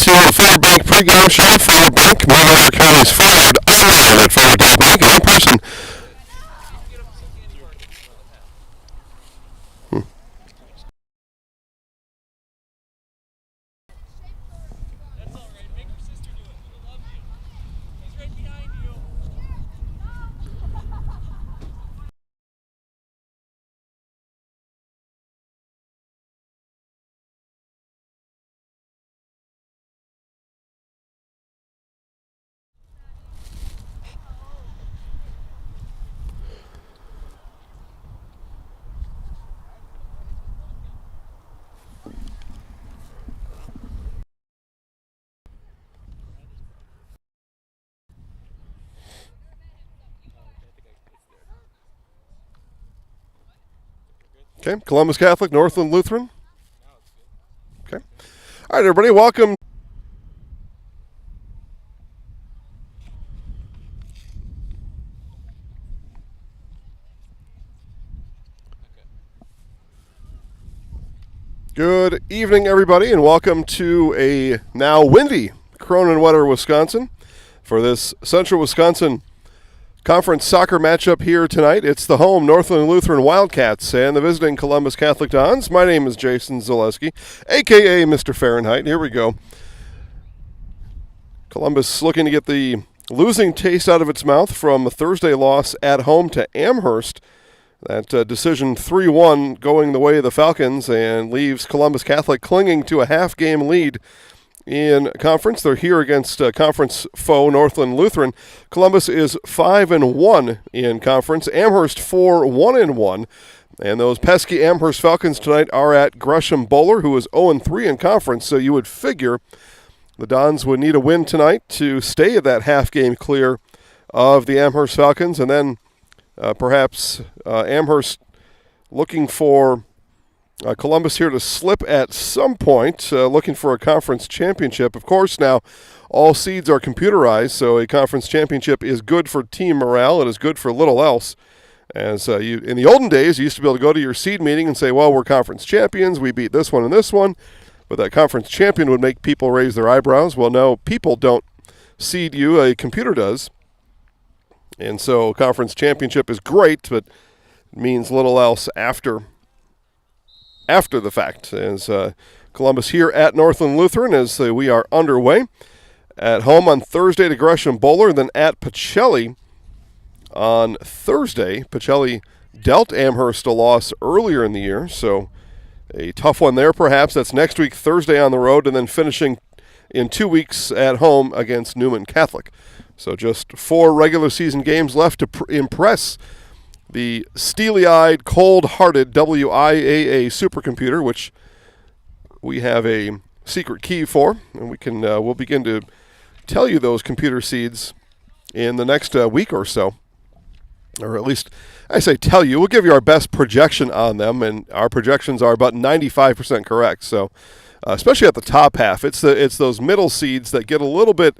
to the Forward Bank pregame show. Forward Bank, Montgomery County's forward online at forward.bank and in person. Okay, Columbus Catholic, Northland Lutheran. Okay. All right, everybody, welcome. Good evening, everybody, and welcome to a now windy Croninwetter, Wisconsin for this Central Wisconsin Conference soccer matchup here tonight. It's the home Northland Lutheran Wildcats and the visiting Columbus Catholic Dons. My name is Jason Zaleski, a.k.a. Mr. Fahrenheit. Here we go. Columbus looking to get the losing taste out of its mouth from a Thursday loss at home to Amherst. That decision 3-1 going the way of the Falcons and leaves Columbus Catholic clinging to a half-game lead in conference. They're here against conference foe Northland Lutheran. Columbus is 5-1 in conference. Amherst 4-1-1. And those pesky Amherst Falcons tonight are at Gresham Bowler, who is 0-3 in conference. So you would figure the Dons would need a win tonight to stay at that half game clear of the Amherst Falcons. And then perhaps Amherst looking for Columbus here to slip at some point, looking for a conference championship. Of course, now all seeds are computerized, so a conference championship is good for team morale. It is good for little else. As in the olden days, you used to be able to go to your seed meeting and say, well, we're conference champions. We beat this one and this one. But that conference champion would make people raise their eyebrows. Well, no, people don't seed you. A computer does. And so conference championship is great, but it means little else after the fact. As Columbus here at Northland Lutheran as we are underway. At home on Thursday to Gresham Bowler, then at Pacelli on Thursday. Pacelli dealt Amherst a loss earlier in the year, so a tough one there perhaps. That's next week, Thursday on the road, and then finishing in 2 weeks at home against Newman Catholic. So just 4 regular season games left to impress the steely-eyed, cold-hearted WIAA supercomputer, which we have a secret key for, and we'll begin to tell you those computer seeds in the next week or so. Or at least, I say tell you, we'll give you our best projection on them, and our projections are about 95% correct. So, especially at the top half, it's those middle seeds that get a little bit,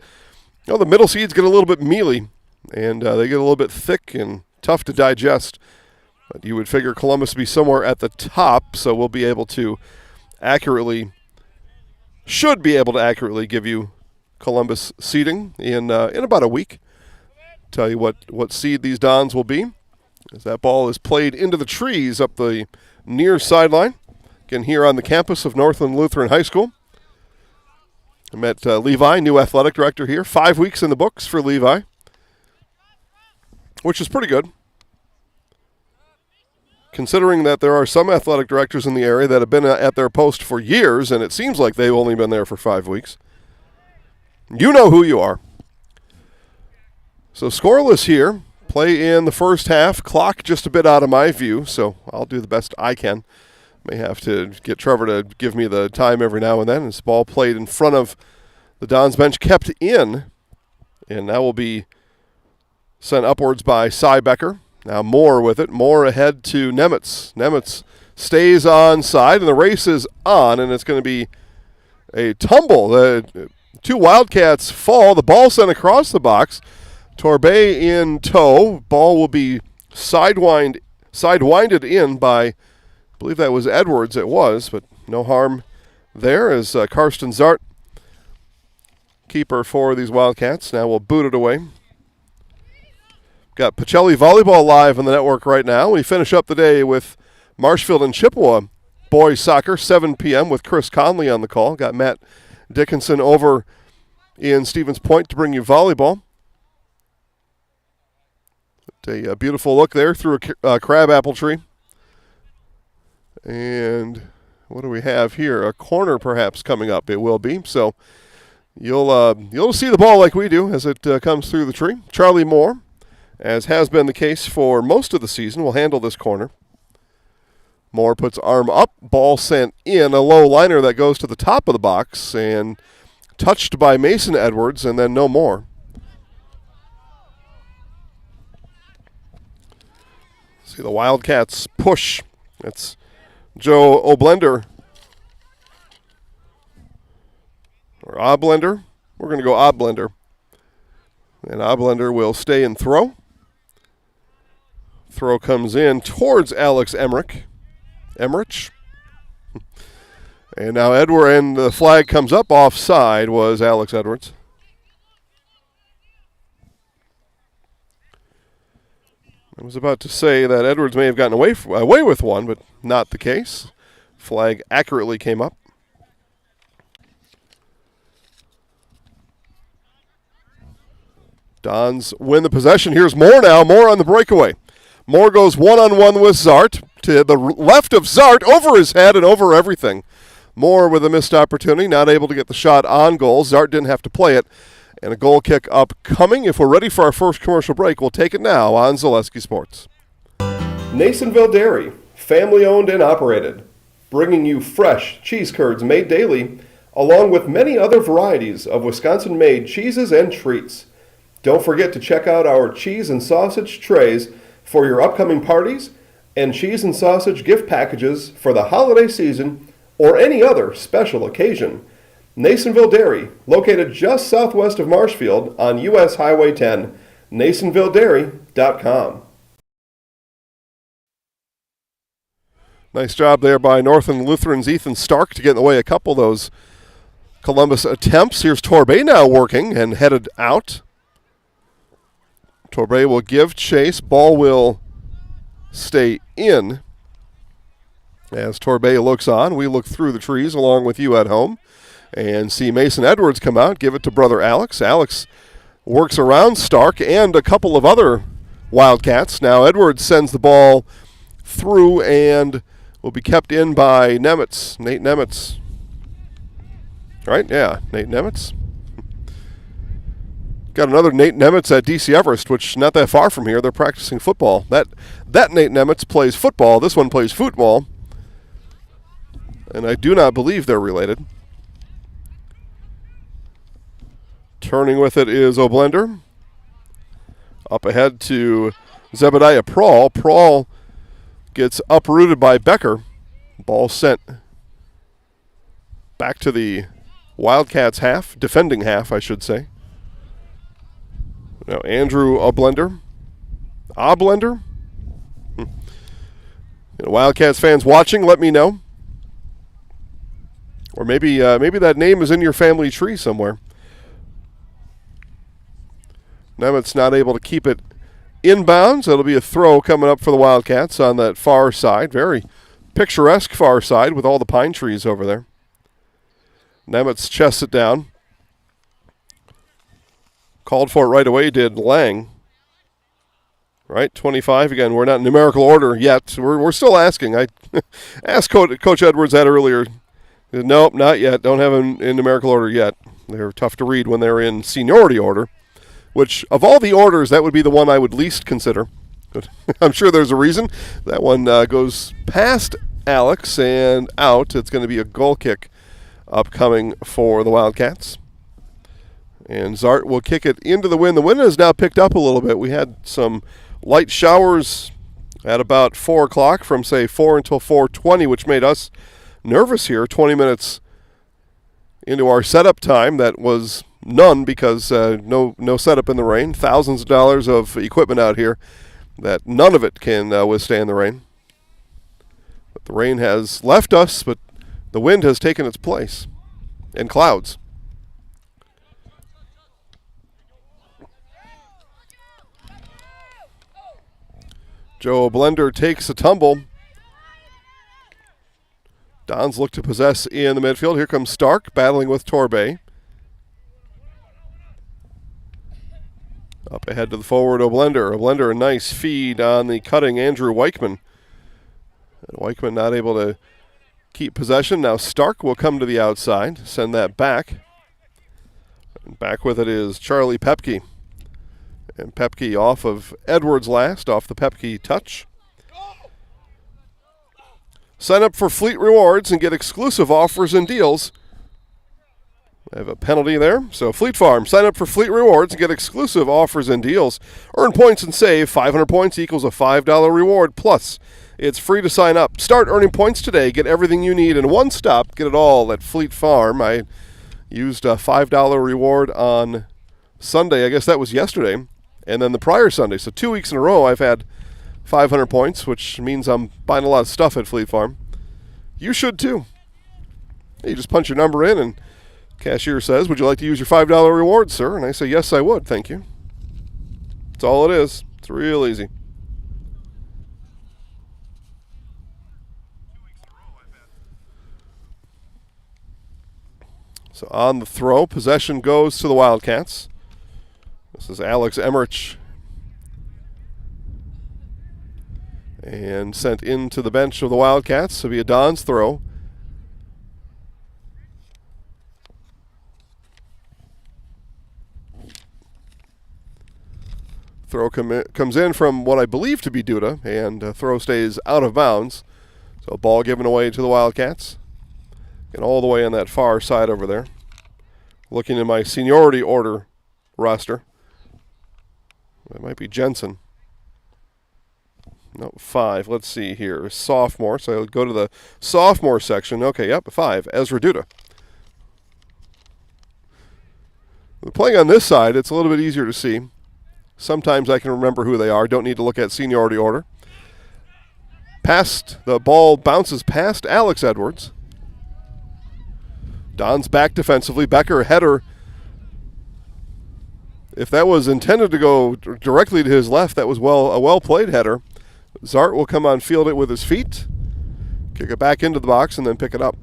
the middle seeds get a little bit mealy, and they get a little bit thick and tough to digest. But you would figure Columbus to be somewhere at the top, so we'll be able to should be able to accurately give you Columbus seeding in about a week. Tell you what seed these Dons will be as that ball is played into the trees up the near sideline. Again, here on the campus of Northland Lutheran High School. I met Levi, new athletic director here. 5 weeks in the books for Levi, which is pretty good, considering that there are some athletic directors in the area that have been at their post for years, and it seems like they've only been there for 5 weeks. You know who you are. So scoreless here. Play in the first half. Clock just a bit out of my view, so I'll do the best I can. May have to get Trevor to give me the time every now and then. This ball played in front of the Dons bench, kept in, and that will be sent upwards by Cy Becker. Now Moore with it. Moore ahead to Nemetz. Nemetz stays on side, and the race is on, and it's going to be a tumble. The 2 Wildcats fall. The ball sent across the box. Torbay in tow. Ball will be sidewinded in by, I believe that was Edwards. It was, but no harm there as Karsten Zart keeper for these Wildcats. Now we'll boot it away. Got Pacelli Volleyball live on the network right now. We finish up the day with Marshfield and Chippewa boys soccer, 7 p.m. with Chris Conley on the call. Got Matt Dickinson over in Stevens Point to bring you volleyball. A beautiful look there through a crab apple tree. And what do we have here? A corner perhaps coming up. It will be. So you'll see the ball like we do as it comes through the tree. Charlie Moore, as has been the case for most of the season, will handle this corner. Moore puts arm up, ball sent in, a low liner that goes to the top of the box and touched by Mason Edwards, and then no more. See the Wildcats push. That's Joe Oblender. Or Oblender. We're going to go Oblender. And Oblender will stay and throw. Throw comes in towards Alex Emmerich. And now Edward, and the flag comes up offside, was Alex Edwards. I was about to say that Edwards may have gotten away with one, but not the case. Flag accurately came up. Dons win the possession. Here's Moore now. Moore on the breakaway. Moore goes one-on-one with Zart. To the left of Zart, over his head and over everything. Moore with a missed opportunity, not able to get the shot on goal. Zart didn't have to play it. And a goal kick upcoming. If we're ready for our first commercial break, we'll take it now on Zaleski Sports. Nasonville Dairy, family owned and operated, bringing you fresh cheese curds made daily, along with many other varieties of Wisconsin-made cheeses and treats. Don't forget to check out our cheese and sausage trays for your upcoming parties and cheese and sausage gift packages for the holiday season or any other special occasion. Nasonville Dairy, located just southwest of Marshfield on U.S. Highway 10, NasonvilleDairy.com. Nice job there by Northland Lutheran's Ethan Stark to get in the way a couple of those Columbus attempts. Here's Torbay now working and headed out. Torbay will give chase. Ball will stay in. As Torbay looks on, we look through the trees along with you at home and see Mason Edwards come out, give it to brother Alex. Alex works around Stark and a couple of other Wildcats. Now Edwards sends the ball through and will be kept in by Nemetz, Nate Nemetz. Right? Yeah, Nate Nemetz. Got another Nate Nemetz at DC Everest, which not that far from here. They're practicing football. That Nate Nemetz plays football. This one plays football. And I do not believe they're related. Turning with it is Oblender. Up ahead to Zebediah Prawl. Prawl gets uprooted by Becker. Ball sent back to the Wildcats half, defending half, I should say. Now Andrew Oblender. Oblender? Wildcats fans watching, let me know. Or maybe that name is in your family tree somewhere. Nemetz not able to keep it inbounds. It'll be a throw coming up for the Wildcats on that far side. Very picturesque far side with all the pine trees over there. Nemetz chests it down. Called for it right away did Lang. Right, 25. Again, we're not in numerical order yet. We're still asking. I asked Coach Edwards that earlier. He said, nope, not yet. Don't have them in numerical order yet. They're tough to read when they're in seniority order, which of all the orders, that would be the one I would least consider. But I'm sure there's a reason. That one goes past Alex and out. It's going to be a goal kick upcoming for the Wildcats. And Zart will kick it into the wind. The wind has now picked up a little bit. We had some light showers at about 4 o'clock from, say, 4 until 4:20, which made us nervous here. 20 minutes into our setup time. That was none because no setup in the rain. Thousands of dollars of equipment out here that none of it can withstand the rain. But the rain has left us, but the wind has taken its place. And clouds. Joe Blender takes a tumble. Dons look to possess in the midfield. Here comes Stark battling with Torbay. Up ahead to the forward, O'Blender. O'Blender, a nice feed on the cutting Andrew Weichman. And Weichman not able to keep possession. Now Stark will come to the outside, send that back. And back with it is Charlie Pepke. And Pepke off of Edwards last, off the Pepke touch. Sign up for Fleet Rewards and get exclusive offers and deals. I have a penalty there. So Fleet Farm, sign up for Fleet Rewards and get exclusive offers and deals. Earn points and save. 500 points equals a $5 reward. Plus, it's free to sign up. Start earning points today. Get everything you need in one stop. Get it all at Fleet Farm. I used a $5 reward on Sunday. I guess that was yesterday. And then the prior Sunday. So 2 weeks in a row I've had 500 points, which means I'm buying a lot of stuff at Fleet Farm. You should too. You just punch your number in and cashier says, would you like to use your $5 reward, sir? And I say, yes, I would. Thank you. That's all it is. It's real easy. So on the throw, possession goes to the Wildcats. This is Alex Emmerich. And sent into the bench of the Wildcats. So be a Don's throw. Throw comes in from what I believe to be Duda, and throw stays out of bounds. So ball given away to the Wildcats. And all the way on that far side over there. Looking in my seniority order roster. That might be Jensen. No, 5. Let's see here. Sophomore. So I'll go to the sophomore section. Okay, yep, 5. Ezra Duda. Playing on this side, it's a little bit easier to see. Sometimes I can remember who they are. Don't need to look at seniority order. The ball bounces past Alex Edwards. Don's back defensively. Becker, header. If that was intended to go directly to his left, that was a well-played header. Zart will come on, field it with his feet, kick it back into the box, and then pick it up.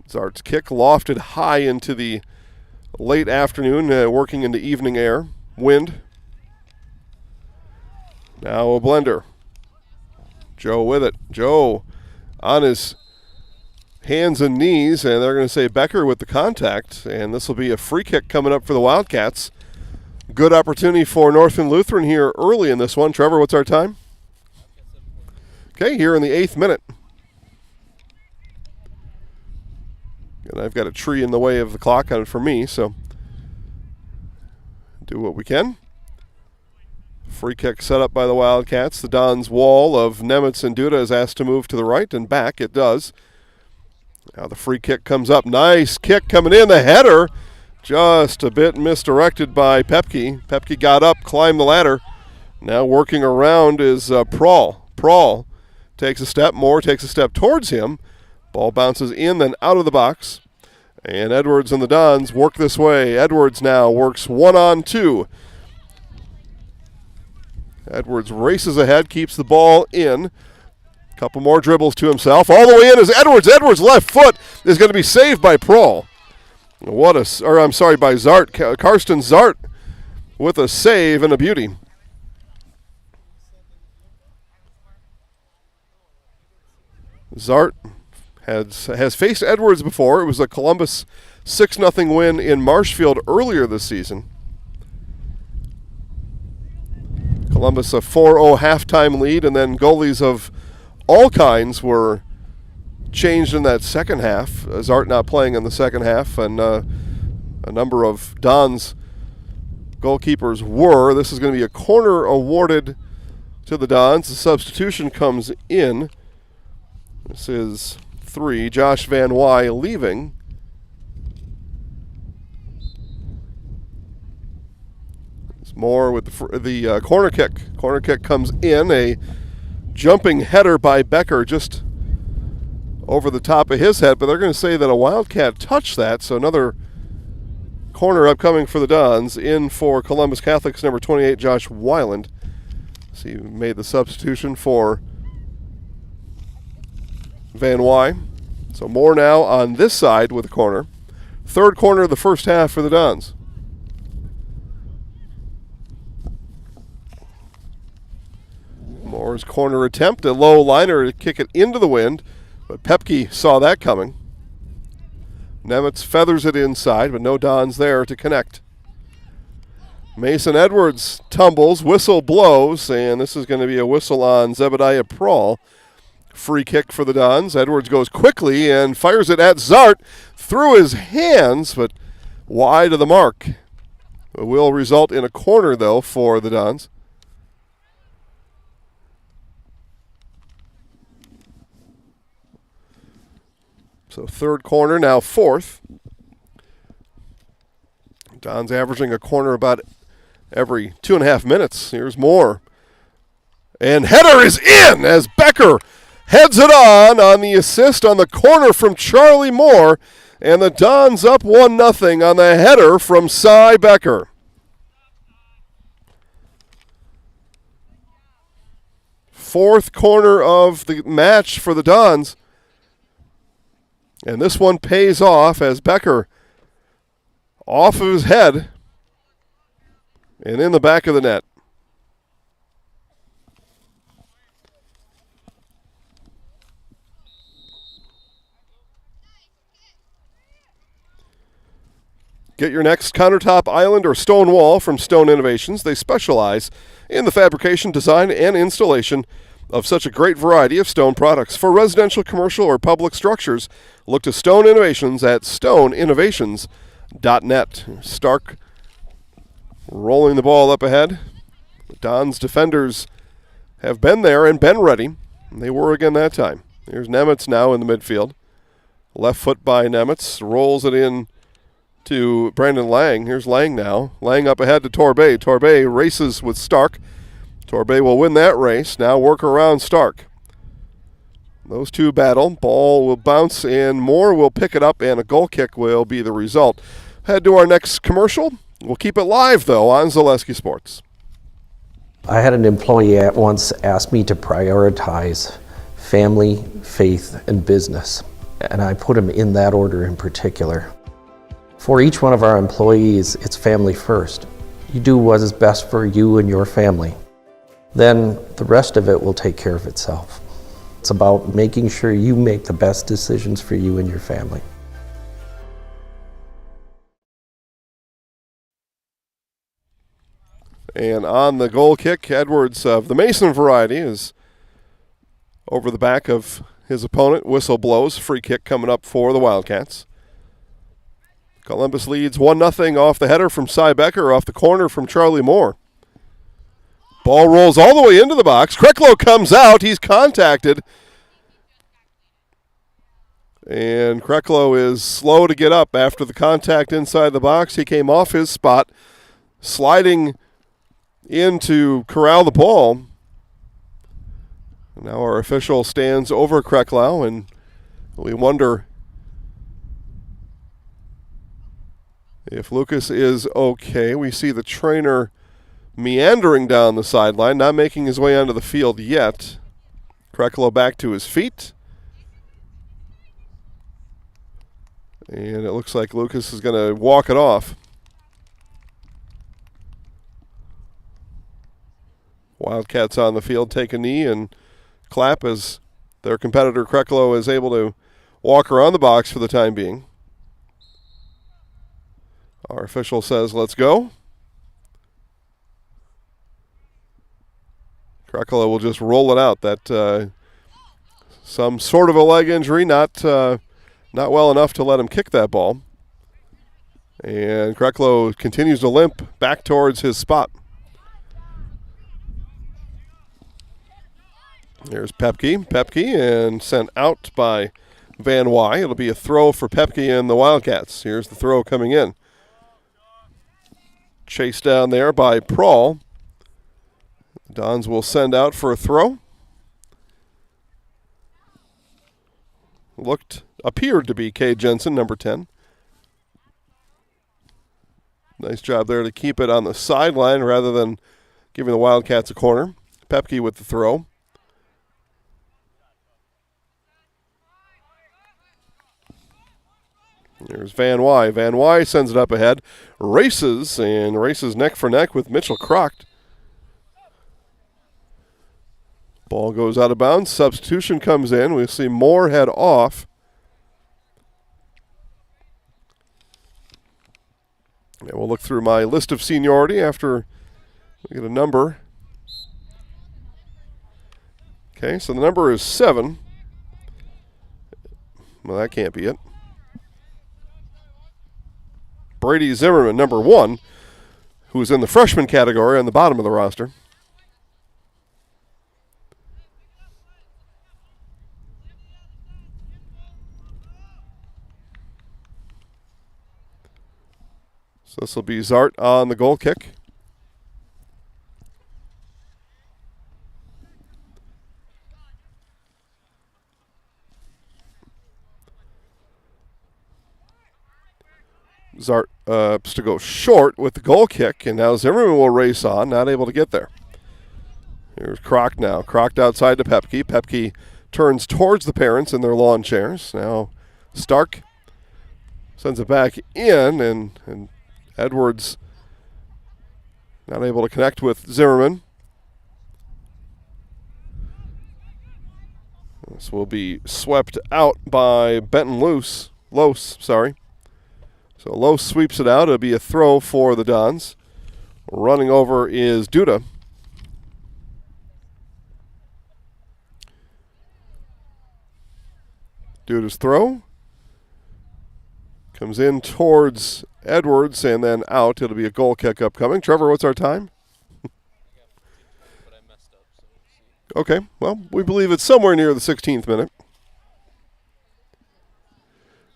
Zart's kick lofted high into the late afternoon, working into evening air, wind. Now a blender. Joe with it. Joe on his hands and knees, and they're going to say Becker with the contact, and this will be a free kick coming up for the Wildcats. Good opportunity for Northland Lutheran here early in this one. Trevor, what's our time? Okay, here in the 8th minute. And I've got a tree in the way of the clock on it for me, so do what we can. Free kick set up by the Wildcats. The Don's wall of Nemetz and Duda is asked to move to the right, and back it does. Now the free kick comes up. Nice kick coming in. The header just a bit misdirected by Pepke. Pepke got up, climbed the ladder. Now working around is Prawl. Prawl takes a step. Moore takes a step towards him. Ball bounces in, then out of the box. And Edwards and the Dons work this way. Edwards now works 1-on-2. Edwards races ahead, keeps the ball in. Couple more dribbles to himself. All the way in is Edwards. Edwards' left foot is going to be saved by Prawl. By Zart. Karsten Zart with a save and a beauty. Zart has faced Edwards before. It was a Columbus 6-0 win in Marshfield earlier this season. Columbus a 4-0 halftime lead, and then goalies of all kinds were changed in that second half. Zart not playing in the second half, and a number of Don's goalkeepers were. This is going to be a corner awarded to the Dons. The substitution comes in. This is 3. Josh Van Wy leaving. It's Moore with the corner kick. Corner kick comes in. A jumping header by Becker just over the top of his head, but they're going to say that a Wildcat touched that, so another Corner upcoming for the Dons. In for Columbus Catholic's number 28, Josh Weiland. So he made the substitution for Van Wy. So Moore now on this side with the corner. Third corner of the first half for the Dons. Moore's corner attempt, a low liner to kick it into the wind, but Pepke saw that coming. Nemetz feathers it inside, but no Dons there to connect. Mason Edwards tumbles, whistle blows, and this is going to be a whistle on Zebediah Prawl. Free kick for the Dons. Edwards goes quickly and fires it at Zart through his hands, but wide of the mark. It will result in a corner, though, for the Dons. So third corner, now fourth. Dons averaging a corner about every 2.5 minutes. Here's Moore. And header is in as Becker heads it on the assist on the corner from Charlie Moore. And the Dons up 1-0 on the header from Cy Becker. Fourth corner of the match for the Dons. And this one pays off as Becker off of his head and in the back of the net. Get your next countertop island or stone wall from Stone Innovations. They specialize in the fabrication, design, and installation of such a great variety of stone products. For residential, commercial, or public structures, look to Stone Innovations at stoneinnovations.net. Stark rolling the ball up ahead. The Dons defenders have been there and been ready. And they were again that time. Here's Nemetz now in the midfield. Left foot by Nemetz. Rolls it in to Brandon Lang. Here's Lang now. Lang up ahead to Torbay. Torbay races with Stark. Torbay will win that race. Now work around Stark. Those two battle. Ball will bounce and Moore will pick it up and a goal kick will be the result. Head to our next commercial. We'll keep it live though on Zaleski Sports. I had an employee at once ask me to prioritize family, faith, and business. And I put them in that order in particular. For each one of our employees, it's family first. You do what is best for you and your family. Then the rest of it will take care of itself. It's about making sure you make the best decisions for you and your family. And on the goal kick, Edwards of the Mason variety is over the back of his opponent. Whistle blows. Free kick coming up for the Wildcats. Columbus leads 1-0 off the header from Cy Becker, off the corner from Charlie Moore. Ball rolls all the way into the box. Kreklow comes out. He's contacted. And Kreklow is slow to get up after the contact inside the box. He came off his spot, sliding in to corral the ball. Now our official stands over Kreklow, and we wonder if Lucas is okay. We see the trainer meandering down the sideline, not making his way onto the field yet. Kreklow back to his feet. And it looks like Lucas is going to walk it off. Wildcats on the field take a knee and clap as their competitor Kreklow is able to walk around the box for the time being. Our official says, let's go. Kreklow will just roll it out. That some sort of a leg injury, not well enough to let him kick that ball. And Kreklow continues to limp back towards his spot. There's Pepke. Pepke and sent out by Van Wy. It'll be a throw for Pepke and the Wildcats. Here's the throw coming in. Chased down there by Prawl. Dons will send out for a throw. Appeared to be Cade Jensen, number 10. Nice job there to keep it on the sideline rather than giving the Wildcats a corner. Pepke with the throw. There's Van Wy. Van Wy sends it up ahead. Races neck for neck with Mitchell Crocht. Ball goes out of bounds. Substitution comes in. We see Moore head off. And we'll look through my list of seniority after we get a number. Okay, so the number is 7. Well, that can't be it. Brady Zimmerman, number 1, who is in the freshman category on the bottom of the roster. So this will be Zart on the goal kick. Zart to go short with the goal kick, and now Zimmerman will race on, not able to get there. Here's Crocht now. Crocht outside to Pepke. Pepke turns towards the parents in their lawn chairs. Now Stark sends it back in, and Edwards not able to connect with Zimmerman. This will be swept out by Benton Lose. So Lose sweeps it out. It'll be a throw for the Dons. Running over is Duda. Duda's throw comes in towards Edwards and then out. It'll be a goal kick upcoming. Trevor, what's our time? Okay, well, we believe it's somewhere near the 16th minute.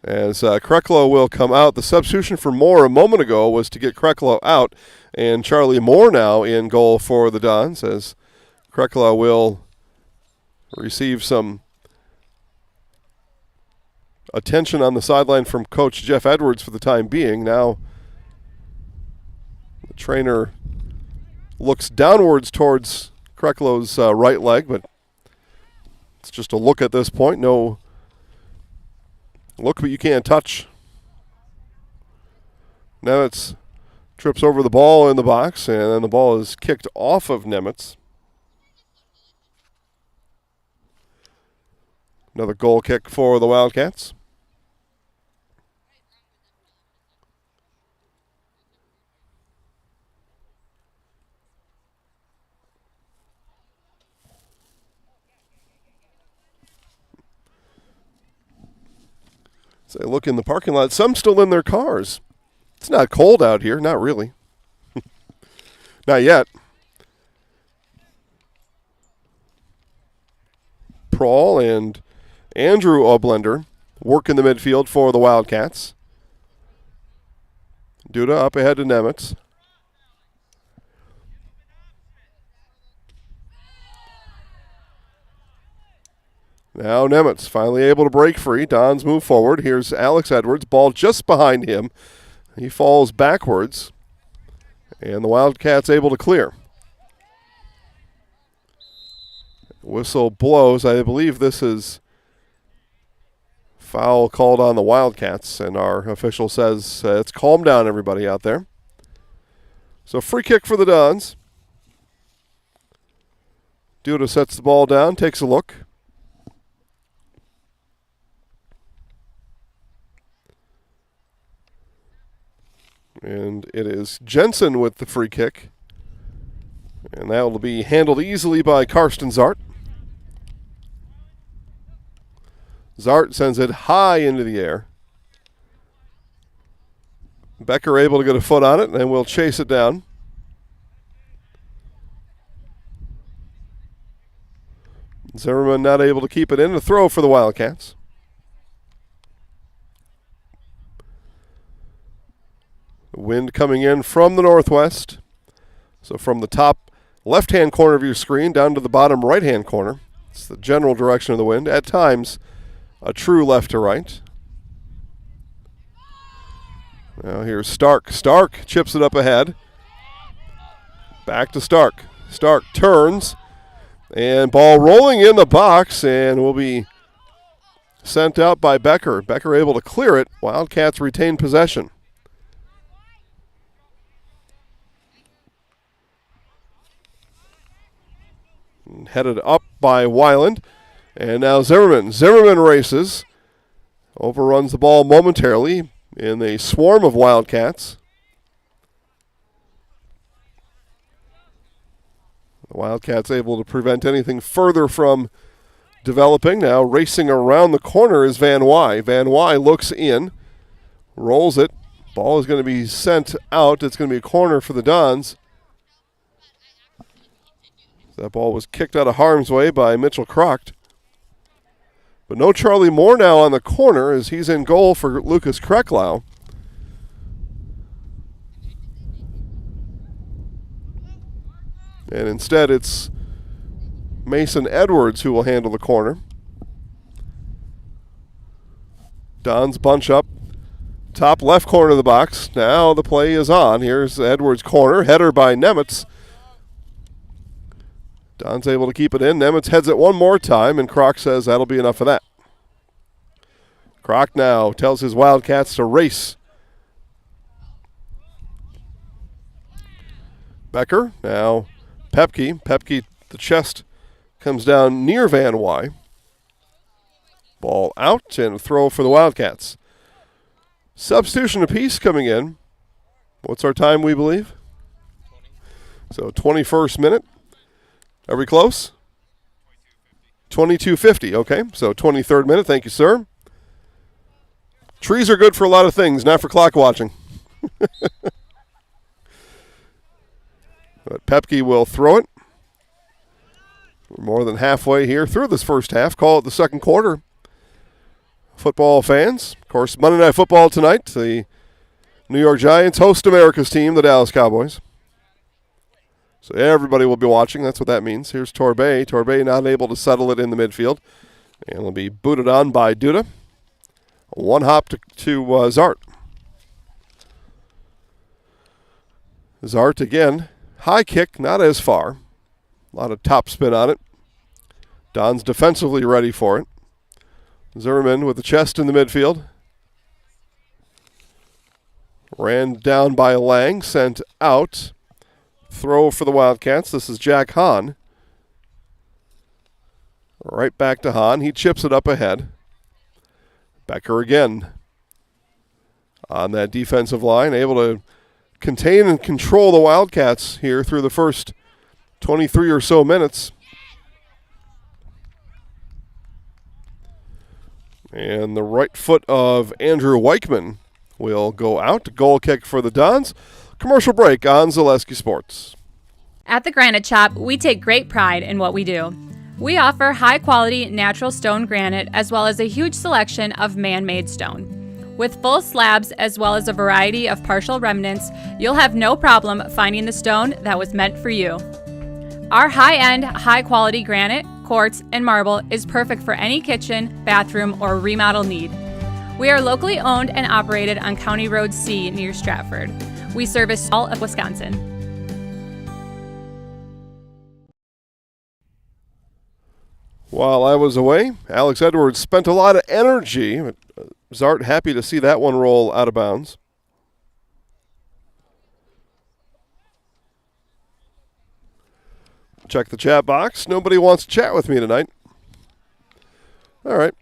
As Kreklow will come out. The substitution for Moore a moment ago was to get Kreklow out, and Charlie Moore now in goal for the Dons, as Kreklow will receive some attention on the sideline from Coach Jeff Edwards for the time being. Now the trainer looks downwards towards Kreklow's right leg, but it's just a look at this point. No look, but you can't touch. Nemetz trips over the ball in the box, and then the ball is kicked off of Nemetz. Another goal kick for the Wildcats. So they look in the parking lot. Some still in their cars. It's not cold out here. Not really. Not yet. Prawl and Andrew Oblender work in the midfield for the Wildcats. Duda up ahead to Nemetz. Now Nemetz finally able to break free. Dons move forward. Here's Alex Edwards. Ball just behind him. He falls backwards. And the Wildcats able to clear. Whistle blows. I believe this is foul called on the Wildcats. And our official says it's calm down, everybody out there. So free kick for the Dons. Duda sets the ball down, takes a look. And it is Jensen with the free kick. And that will be handled easily by Karsten Zart. Zart sends it high into the air. Becker able to get a foot on it, and we'll chase it down. Zimmerman not able to keep it in. A throw for the Wildcats. The wind coming in from the northwest. So from the top left-hand corner of your screen down to the bottom right-hand corner. It's the general direction of the wind. At times, a true left to right. Now here's Stark. Stark chips it up ahead. Back to Stark. Stark turns. And ball rolling in the box and will be sent out by Becker. Becker able to clear it. Wildcats retain possession. And headed up by Weiland. And now Zimmerman. Zimmerman races. Overruns the ball momentarily in a swarm of Wildcats. The Wildcats able to prevent anything further from developing. Now racing around the corner is Van Wy. Van Wy looks in, rolls it. Ball is going to be sent out. It's going to be a corner for the Dons. That ball was kicked out of harm's way by Mitchell Crocht. But no Charlie Moore now on the corner as he's in goal for Lucas Krecklau. And instead it's Mason Edwards who will handle the corner. Dons bunch up. Top left corner of the box. Now the play is on. Here's Edwards' corner. Header by Nemetz. Don's able to keep it in. Nemetz heads it one more time, and Croc says that'll be enough of that. Croc now tells his Wildcats to race. Becker now. Pepke. Pepke, the chest comes down near Van Wy. Ball out and a throw for the Wildcats. Substitution apiece coming in. What's our time, we believe? 20. So 21st minute. Are we close? 22:50. Okay, so 23rd minute. Thank you, sir. Trees are good for a lot of things, not for clock watching. But Pepke will throw it. We're more than halfway here through this first half. Call it the second quarter. Football fans, of course, Monday Night Football tonight. The New York Giants host America's team, the Dallas Cowboys. So everybody will be watching. That's what that means. Here's Torbay. Torbay not able to settle it in the midfield. And will be booted on by Duda. One hop to Zart. Zart again. High kick, not as far. A lot of top spin on it. Don's defensively ready for it. Zimmerman with the chest in the midfield. Ran down by Lang, sent out. Throw for the Wildcats. This is Jack Hahn. Right back to Hahn. He chips it up ahead. Becker again on that defensive line, able to contain and control the Wildcats here through the first 23 or so minutes. And the right foot of Andrew Weichman will go out. Goal kick for the Dons. Commercial break on Zaleski Sports. At the Granite Shop, we take great pride in what we do. We offer high-quality natural stone granite as well as a huge selection of man-made stone. With full slabs as well as a variety of partial remnants, you'll have no problem finding the stone that was meant for you. Our high-end, high-quality granite, quartz, and marble is perfect for any kitchen, bathroom, or remodel need. We are locally owned and operated on County Road C near Stratford. We service all of Wisconsin. While I was away, Alex Edwards spent a lot of energy. Zart happy to see that one roll out of bounds. Check the chat box. Nobody wants to chat with me tonight. All right.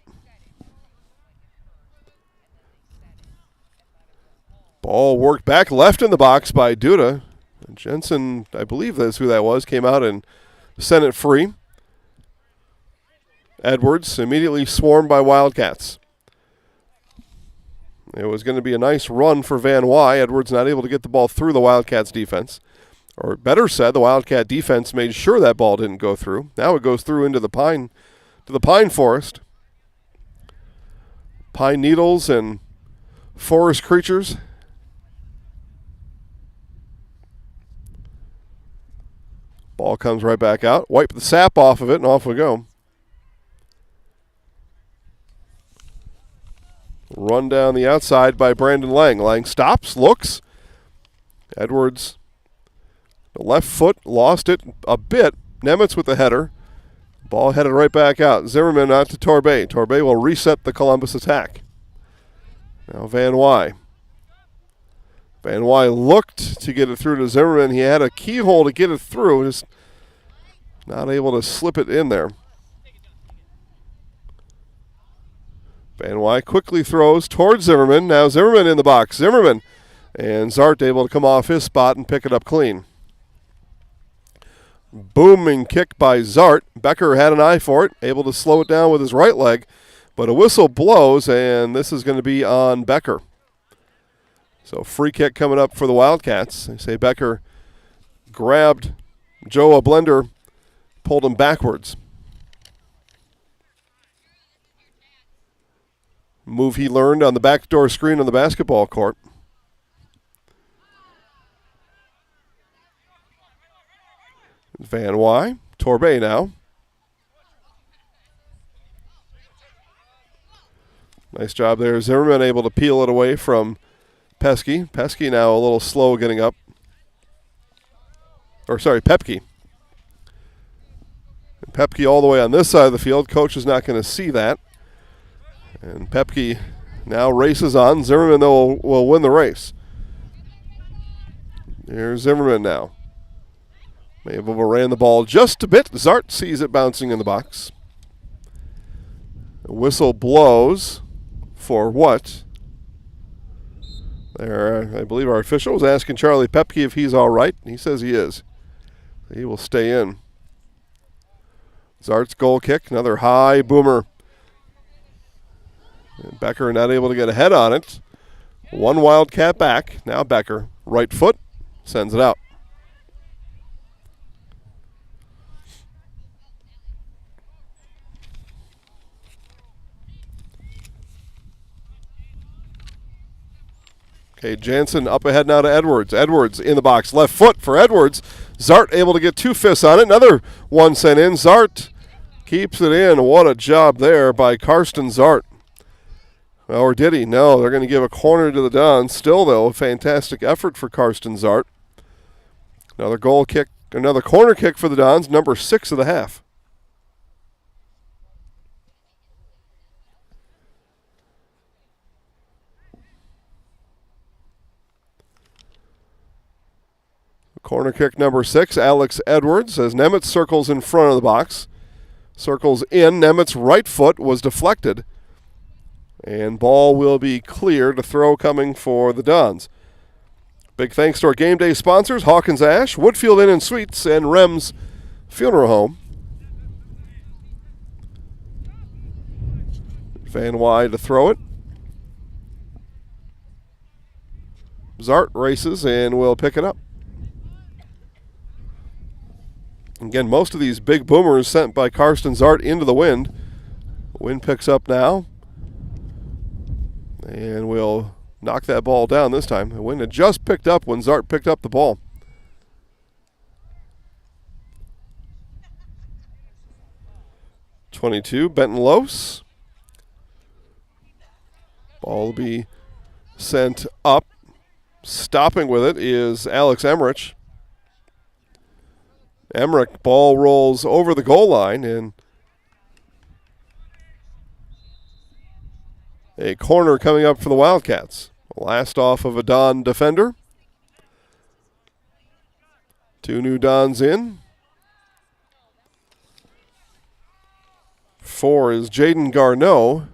Ball worked back left in the box by Duda. Jensen, I believe that's who that was, came out and sent it free. Edwards immediately swarmed by Wildcats. It was going to be a nice run for Van Wy. Edwards not able to get the ball through the Wildcats defense. Or better said, the Wildcat defense made sure that ball didn't go through. Now it goes through into the pine forest. Pine needles and forest creatures. Ball comes right back out. Wipe the sap off of it and off we go. Run down the outside by Brandon Lang. Lang stops, looks. Edwards, the left foot, lost it a bit. Nemetz with the header. Ball headed right back out. Zimmerman out to Torbay. Torbay will reset the Columbus attack. Now Van Wy. Van Wy looked to get it through to Zimmerman. He had a keyhole to get it through, just not able to slip it in there. Van Wy quickly throws towards Zimmerman. Now Zimmerman in the box. Zimmerman and Zart able to come off his spot and pick it up clean. Booming kick by Zart. Becker had an eye for it, able to slow it down with his right leg, but a whistle blows, and this is going to be on Becker. So free kick coming up for the Wildcats. They say Becker grabbed Joe Blender, pulled him backwards. Move he learned on the backdoor screen on the basketball court. Van Wy, Torbay now. Nice job there. Zimmerman able to peel it away from Pesky. Pesky now a little slow getting up. Pepke. And Pepke all the way on this side of the field. Coach is not going to see that. And Pepke now races on. Zimmerman, though, will win the race. Here's Zimmerman now. May have overran the ball just a bit. Zart sees it bouncing in the box. The whistle blows for what? There, I believe our official was asking Charlie Pepke if he's all right. He says he is. He will stay in. Zart's goal kick, another high boomer. And Becker not able to get a head on it. One Wildcat back. Now Becker, right foot, sends it out. Okay, Jansen up ahead now to Edwards. Edwards in the box. Left foot for Edwards. Zart able to get 2 fists on it. Another one sent in. Zart keeps it in. What a job there by Karsten Zart. Well, or did he? No, they're going to give a corner to the Dons. Still, though, a fantastic effort for Karsten Zart. Another goal kick, another corner kick for the Dons, number 6 of the half. Corner kick number 6, Alex Edwards, as Nemetz circles in front of the box. Circles in. Nemetz' right foot was deflected. And ball will be clear to throw coming for the Dons. Big thanks to our game day sponsors, Hawkins Ash, Woodfield Inn and Suites, and Rems Funeral Home. Van Wy to throw it. Zart races and will pick it up. Again, most of these big boomers sent by Karsten Zart into the wind. Wind picks up now. And we'll knock that ball down this time. The wind had just picked up when Zart picked up the ball. .22, Benton Lose. Ball will be sent up. Stopping with it is Alex Emmerich. Emmerich, ball rolls over the goal line, and a corner coming up for the Wildcats. Last off of a Don defender. 2 new Dons in. 4 is Jayleigh Garneau,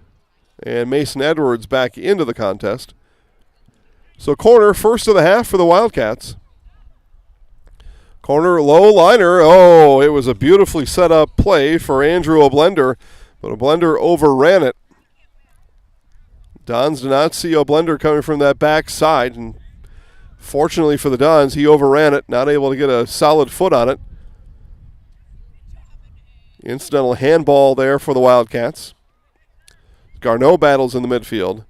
and Mason Edwards back into the contest. So corner, first of the half for the Wildcats. Corner, low liner. Oh, it was a beautifully set up play for Andrew O'Blender, but O'Blender overran it. Dons did not see O'Blender coming from that back side, and fortunately for the Dons, he overran it, not able to get a solid foot on it. Incidental handball there for the Wildcats. Garneau battles in the midfield.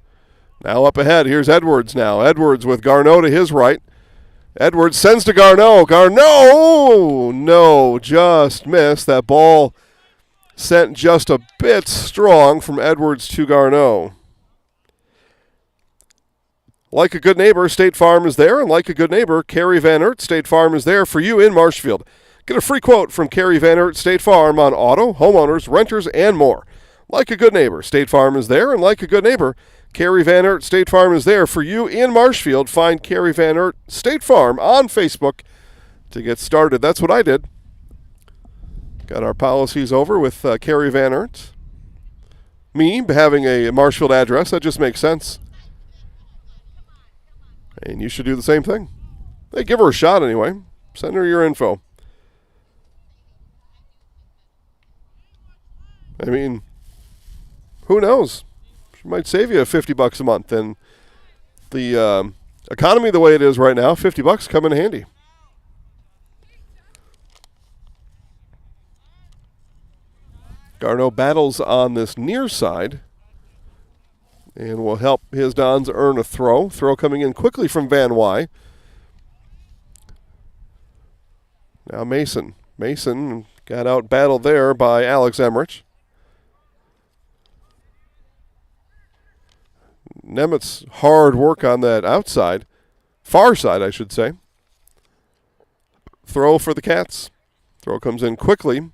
Now up ahead, here's Edwards now. Edwards with Garneau to his right. Edwards sends to Garneau. Garneau! No, just missed. That ball sent just a bit strong from Edwards to Garneau. Like a good neighbor, State Farm is there, and like a good neighbor, Carrie Van Aert, State Farm is there for you in Marshfield. Get a free quote from Carrie Van Aert, State Farm on auto, homeowners, renters, and more. Like a good neighbor, State Farm is there, and like a good neighbor, Carrie Van Aert, State Farm is there for you in Marshfield. Find Carrie Van Aert, State Farm on Facebook to get started. That's what I did. Got our policies over with Carrie Van Aert. Me having a Marshfield address, that just makes sense. And you should do the same thing. Hey, give her a shot anyway. Send her your info. I mean, who knows? She might save you $50 a month. And the economy the way it is right now, $50 come in handy. Garneau battles on this near side and will help his Dons earn a throw. Throw coming in quickly from Van Wy. Now Mason. Mason got out battled there by Alex Emmerich. Nemetz hard work on that outside. Far side, I should say. Throw for the Cats. Throw comes in quickly.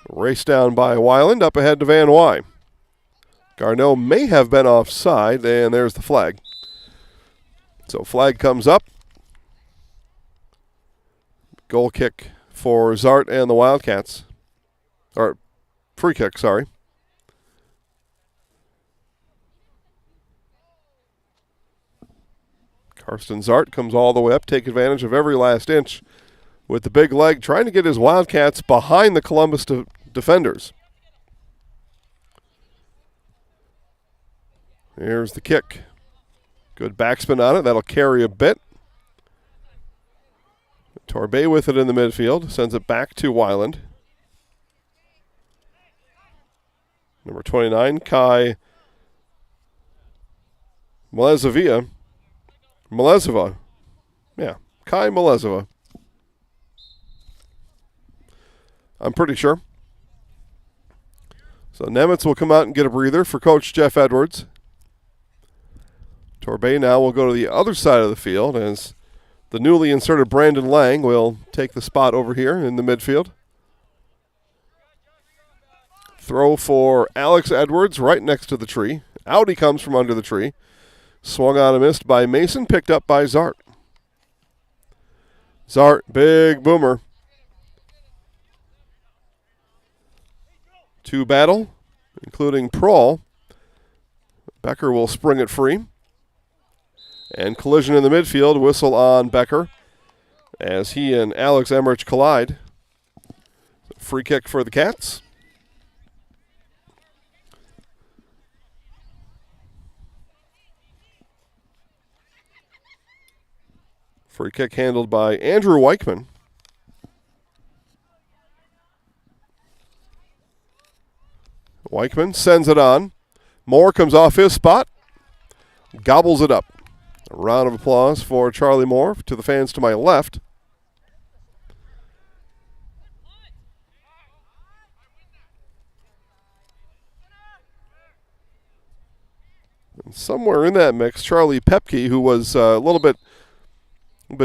Race down by Weiland, up ahead to Van Wy. Garneau may have been offside, and there's the flag. So flag comes up. Goal kick for Zart and the Wildcats. Or free kick, sorry. Karsten Zart comes all the way up, take advantage of every last inch with the big leg, trying to get his Wildcats behind the Columbus defenders. Here's the kick. Good backspin on it. That'll carry a bit. Torbay with it in the midfield. Sends it back to Weiland. Number 29, Kai Malezeva. Yeah, Kai Malezeva. I'm pretty sure. So Nemetz will come out and get a breather for Coach Jeff Edwards. Torbay now will go to the other side of the field as the newly inserted Brandon Lang will take the spot over here in the midfield. Throw for Alex Edwards right next to the tree. Out he comes from under the tree. Swung on and missed by Mason, picked up by Zart. Zart, big boomer. To battle, including Prawl. Becker will spring it free. And collision in the midfield, whistle on Becker as he and Alex Emmerich collide. Free kick for the Cats. Free kick handled by Andrew Weichman. Weichman sends it on. Moore comes off his spot. Gobbles it up. A round of applause for Charlie Moore to the fans to my left. And somewhere in that mix, Charlie Pepke, who was a little bit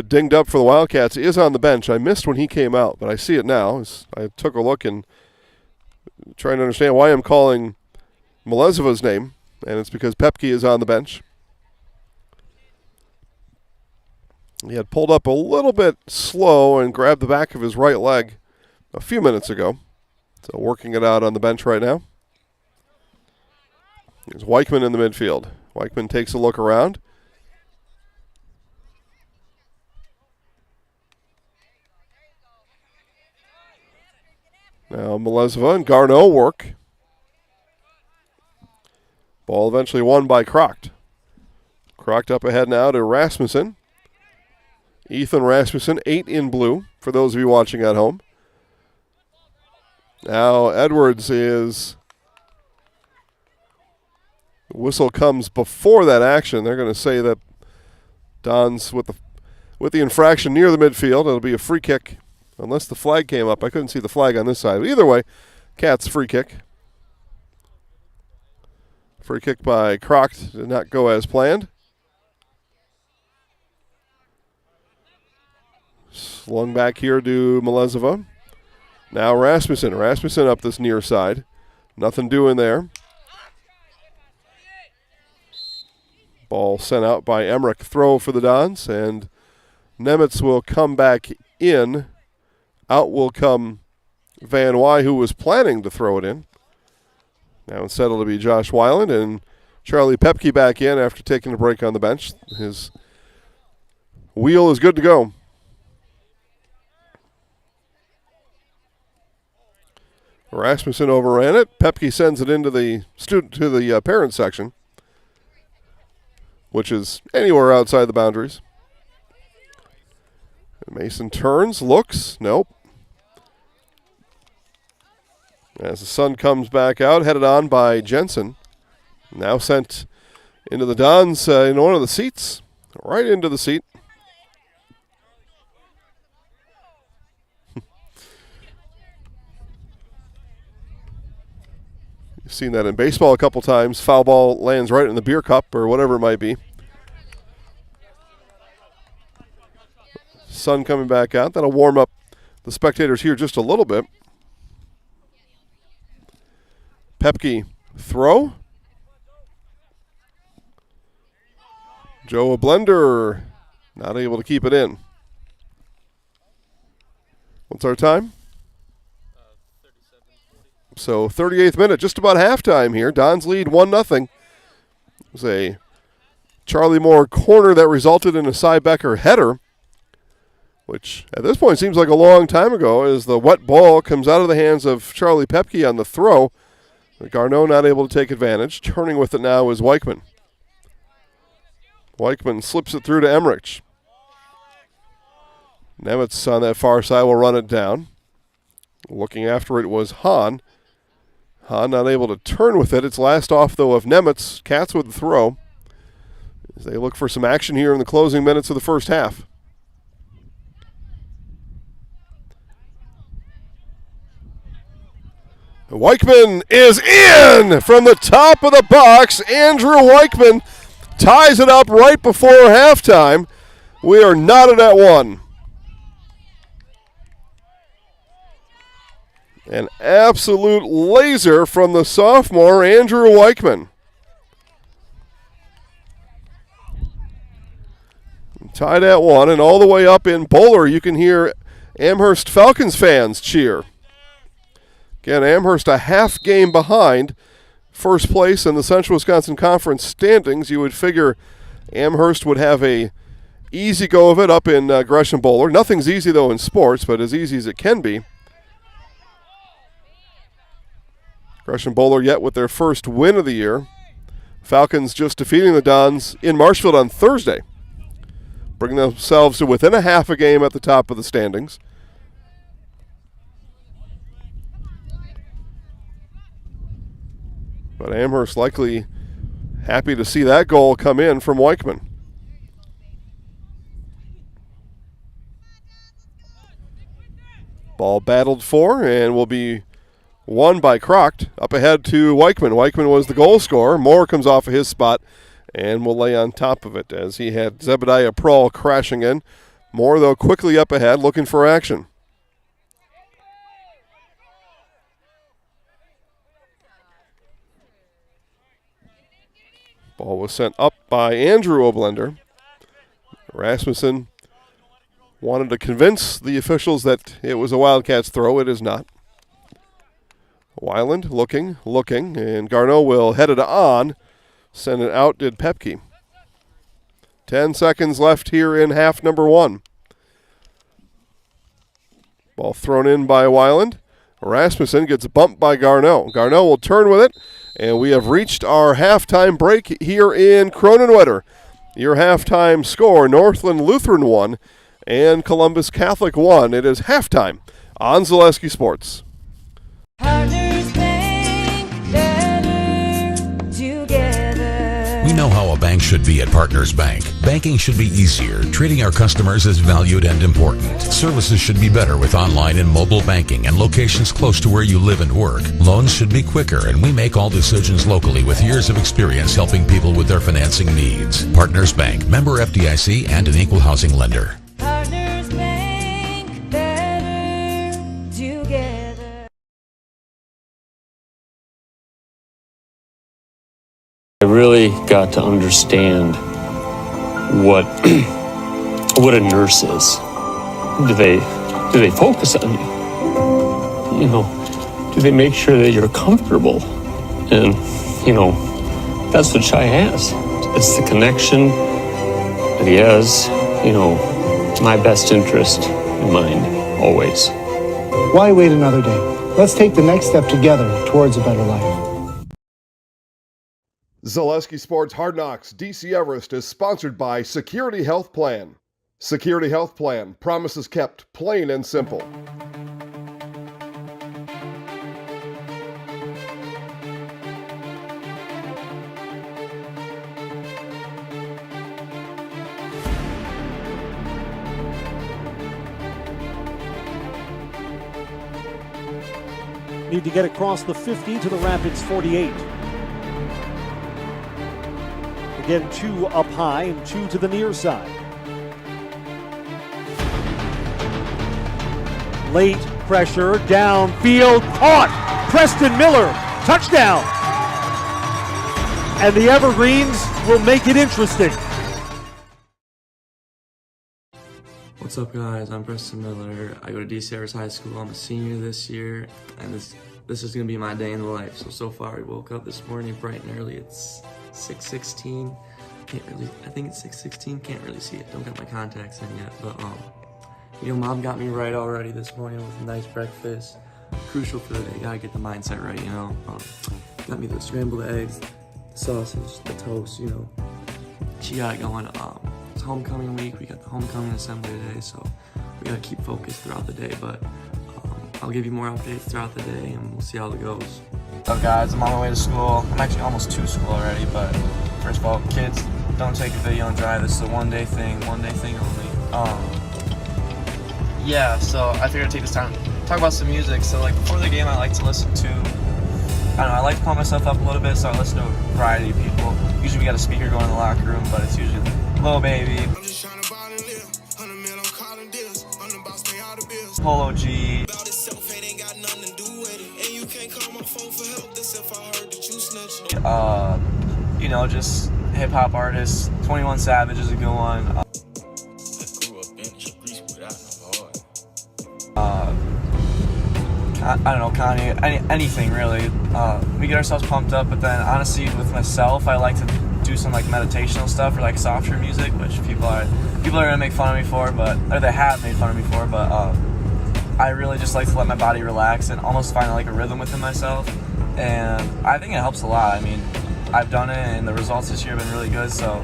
dinged up for the Wildcats, is on the bench. I missed when he came out, but I see it now. As I took a look and trying to understand why I'm calling Malezeva's name, and it's because Pepke is on the bench. He had pulled up a little bit slow and grabbed the back of his right leg a few minutes ago. So working it out on the bench right now. There's Weichman in the midfield. Weichman takes a look around. Now Malezeva and Garneau work. Ball eventually won by Crocht. Crocht up ahead now to Rasmussen. Ethan Rasmussen, 8 in blue, for those of you watching at home. Now Edwards is... The whistle comes before that action. They're going to say that Don's with the infraction near the midfield. It'll be a free kick, unless the flag came up. I couldn't see the flag on this side. But either way, Cats free kick. Free kick by Croct did not go as planned. Slung back here to Melezova. Now Rasmussen. Rasmussen up this near side. Nothing doing there. Ball sent out by Emmerich. Throw for the Dons, and Nemetz will come back in. Out will come Van Wy, who was planning to throw it in. Now it's settled to be Josh Weiland, and Charlie Pepke back in after taking a break on the bench. His wheel is good to go. Rasmussen overran it. Pepke sends it into the parent section, which is anywhere outside the boundaries. Mason turns, looks, nope. As the sun comes back out, headed on by Jensen. Now sent into the Dons in one of the seats, right into the seat. You've seen that in baseball a couple times. Foul ball lands right in the beer cup or whatever it might be. Sun coming back out. That'll warm up the spectators here just a little bit. Pepke throw. Joe Blender not able to keep it in. What's our time? 37:40. So 38th minute, just about halftime here. Dons lead 1-0. It was a Charlie Moore corner that resulted in a Cy Becker header, which at this point seems like a long time ago, as the wet ball comes out of the hands of Charlie Pepke on the throw. Garneau not able to take advantage. Turning with it now is Weichman. Weichman slips it through to Emmerich. Nemetz on that far side will run it down. Looking after it was Hahn. Hahn not able to turn with it. It's last off, though, of Nemetz. Cats with the throw, as they look for some action here in the closing minutes of the first half. Weichman is in from the top of the box. Andrew Weichman ties it up right before halftime. We are knotted at one. An absolute laser from the sophomore, Andrew Weichman. Tied at one, and all the way up in Bowler, you can hear Amherst Falcons fans cheer. Again, Amherst a half game behind first place in the Central Wisconsin Conference standings. You would figure Amherst would have a easy go of it up in Gresham Bowler. Nothing's easy, though, in sports, but as easy as it can be. Gresham Bowler yet with their first win of the year. Falcons just defeating the Dons in Marshfield on Thursday, bringing themselves to within a half a game at the top of the standings. But Amherst likely happy to see that goal come in from Weichman. Ball battled for and will be won by Croct. Up ahead to Weichman. Weichman was the goal scorer. Moore comes off of his spot and will lay on top of it as he had Zebediah Prawl crashing in. Moore, though, quickly up ahead looking for action. Ball was sent up by Andrew Oblender. Rasmussen wanted to convince the officials that it was a Wildcats throw. It is not. Weiland looking, and Garneau will head it on. Send it out did Pepke. 10 seconds left here in half number one. Ball thrown in by Weiland. Rasmussen gets bumped by Garneau. Garneau will turn with it, and we have reached our halftime break here in Cronenweder. Your halftime score, Northland Lutheran 1 and Columbus Catholic 1. It is halftime on Zaleski Sports. Partners bank better together. We know how a bank bank should be at Partners Bank. Banking should be easier, treating our customers as valued and important. Services should be better with online and mobile banking and locations close to where you live and work. Loans should be quicker, and we make all decisions locally with years of experience helping people with their financing needs. Partners Bank, member FDIC, and an equal housing lender. Partners Bank, better together. I really got to understand what what a nurse is. Do they focus on you? You know, do they make sure that you're comfortable? And you know, that's what Chai has. It's the connection that he has. You know, my best interest in mind always. Why wait another day? Let's take the next step together towards a better life. Zaleski Sports Hard Knocks DC Everest is sponsored by Security Health Plan. Security Health Plan, promises kept, plain and simple. Need to get across the 50 to the Rapids 48. Again, 2 up high and 2 to the near side. Late pressure, downfield, caught! Preston Miller, touchdown! And the Evergreens will make it interesting. What's up, guys? I'm Preston Miller. I go to DC Everest High School. I'm a senior this year, and this is gonna be my day in the life. So far, we woke up this morning bright and early. It's 6:16. I think it's 6:16. Can't really see it. Don't got my contacts in yet, but you know, Mom got me right already this morning with a nice breakfast. Crucial for the day. Gotta get the mindset right, you know. Got me the scrambled eggs, the sausage, the toast. You know, she got it going. It's homecoming week. We got the homecoming assembly today, so we gotta keep focused throughout the day. But I'll give you more updates throughout the day, and we'll see how it goes. What's up, guys? I'm on my way to school. I'm actually almost to school already, but first of all, kids, don't take a video and drive. This is a one-day thing only. Yeah, so I figured I'd take this time to talk about some music. So like before the game, I like to listen to, I don't know, I like to pump myself up a little bit, so I listen to a variety of people. Usually we got a speaker going in the locker room, but it's usually Lil Baby, Polo G, you know, just hip-hop artists. 21 Savage is a good one. I don't know, Kanye, anything really. We get ourselves pumped up, but then honestly with myself, I like to do some like meditational stuff or like softer music, which people are gonna make fun of me for, or they have made fun of me for, but I really just like to let my body relax and almost find like a rhythm within myself, and I think it helps a lot. I mean, I've done it and the results this year have been really good, so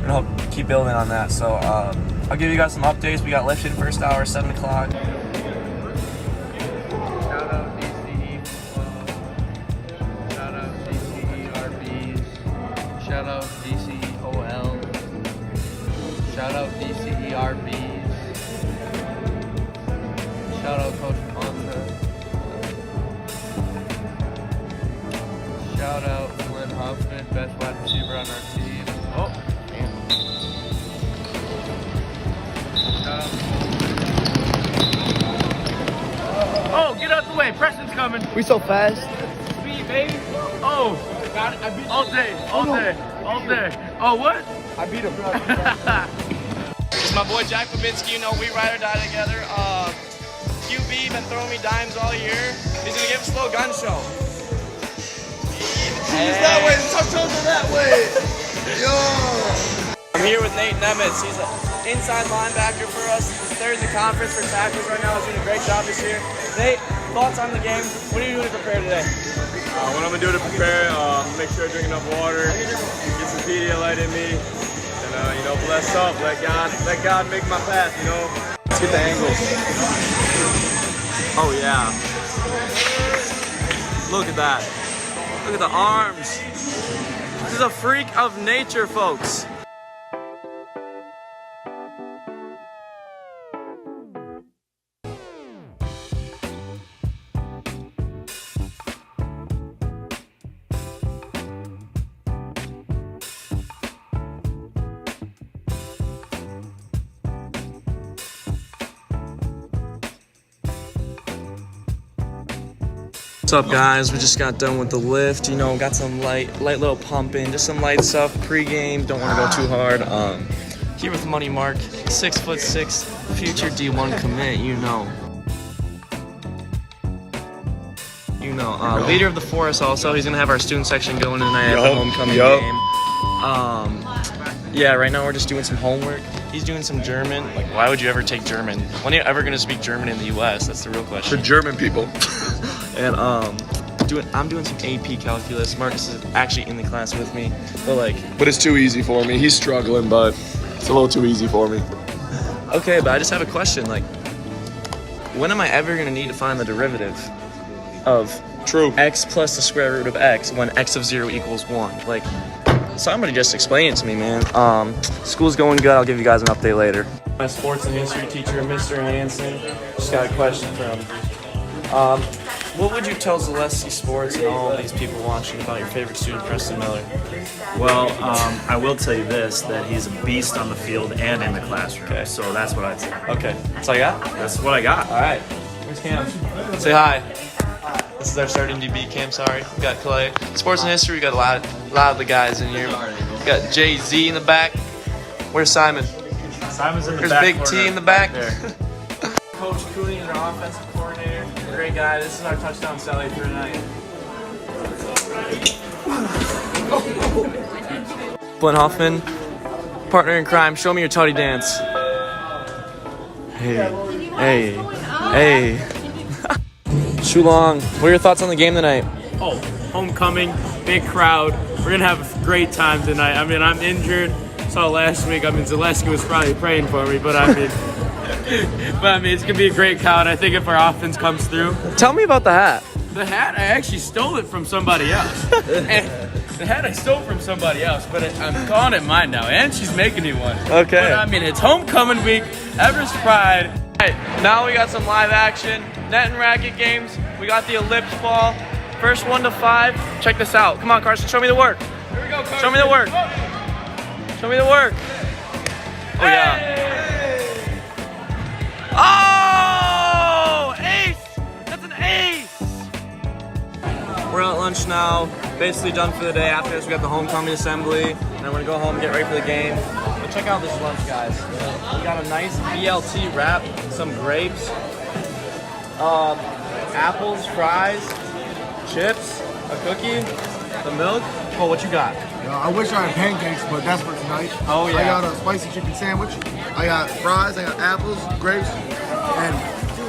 we're gonna keep building on that. So I'll give you guys some updates. We got lifting first hour, 7 o'clock. Shout out DCEOL. Shout out DCERBs. Shout out Coach Monta. Shout out Flynn Huffman, best wide receiver on our team. Oh, damn. Shout out. Oh, get out the way. Preston's coming. We so fast. Speed, baby. Oh. Got it. I beat all day. Oh, what? I beat him. It's my boy Jack Babinski. You know, we ride or die together. QB been throwing me dimes all year. He's gonna give us a little gun show. It's that way. Talk to him that way. Yo. I'm here with Nate Nemetz. He's an inside linebacker for us. He's third in the conference for tackles right now. He's doing a great job this year. Nate, thoughts on the game? What are you doing to prepare today? What I'm going to do to prepare, make sure I drink enough water, get some Pedialyte in me, and you know, bless up, let God make my path, you know. Let's get the angles. Oh yeah. Look at that. Look at the arms. This is a freak of nature, folks. What's up, guys? We just got done with the lift. You know, got some light little pumping, just some light stuff pre-game. Don't want to go too hard. Here with Money Mark, 6'6", future D1 commit. You know, leader of the force. Also, he's gonna have our student section going tonight at the homecoming game. Yeah, right now we're just doing some homework. He's doing some German. Like, why would you ever take German? When are you ever gonna speak German in the U.S.? That's the real question. For German people. And I'm doing some AP calculus. Marcus is actually in the class with me, but it's too easy for me. He's struggling, but it's a little too easy for me. Okay, but I just have a question. Like, when am I ever gonna need to find the derivative of x plus the square root of x when x of 0 equals 1? Like, somebody just explain it to me, man. School's going good. I'll give you guys an update later. My sports and history teacher, Mr. Hansen, just got a question for him. What would you tell Zaleski Sports and all of these people watching about your favorite student, Preston Miller? Well, I will tell you this, that he's a beast on the field and in the classroom. Okay. So that's what I'd say. Okay. That's all you got? That's what I got. All right. Where's Cam? Say hi. This is our starting DB, Cam, sorry. We got Clay. Sports and history, we got a lot of the guys in here. We got Jay-Z in the back. Where's Simon? Simon's in the There's back. Big There's T in the back. there. Coach Cooney is our offensive coordinator. Great guy. This is our touchdown Sally for tonight. Flint Hoffman, partner in crime. Show me your tutty dance. Hey. Shulong, what are your thoughts on the game tonight? Oh, homecoming, big crowd. We're going to have a great time tonight. I mean, I'm injured. Saw last week. I mean, Zaleski was probably praying for me, but I mean, it's going to be a great crowd. I think if our offense comes through. Tell me about the hat. The hat, I actually stole it from somebody else. The hat I stole from somebody else, but I'm calling it mine now, and she's making me one. Okay. But I mean, it's homecoming week, Everest Pride. All right, now we got some live action net and racket games. We got the ellipse ball. First 1 to 5. Check this out. Come on, Carson, show me the work. Here we go, Carson. Show me the work. Show me the work. Oh, yeah. Oh, ace! That's an ace! We're at lunch now, basically done for the day. After this, we got the homecoming assembly, and I'm gonna go home and get ready for the game. But check out this lunch, guys. We got a nice BLT wrap, some grapes, apples, fries, chips, a cookie, the milk. Oh, what you got? I wish I had pancakes, but that's for tonight. Oh, yeah. I got a spicy chicken sandwich. I got fries, I got apples, grapes, and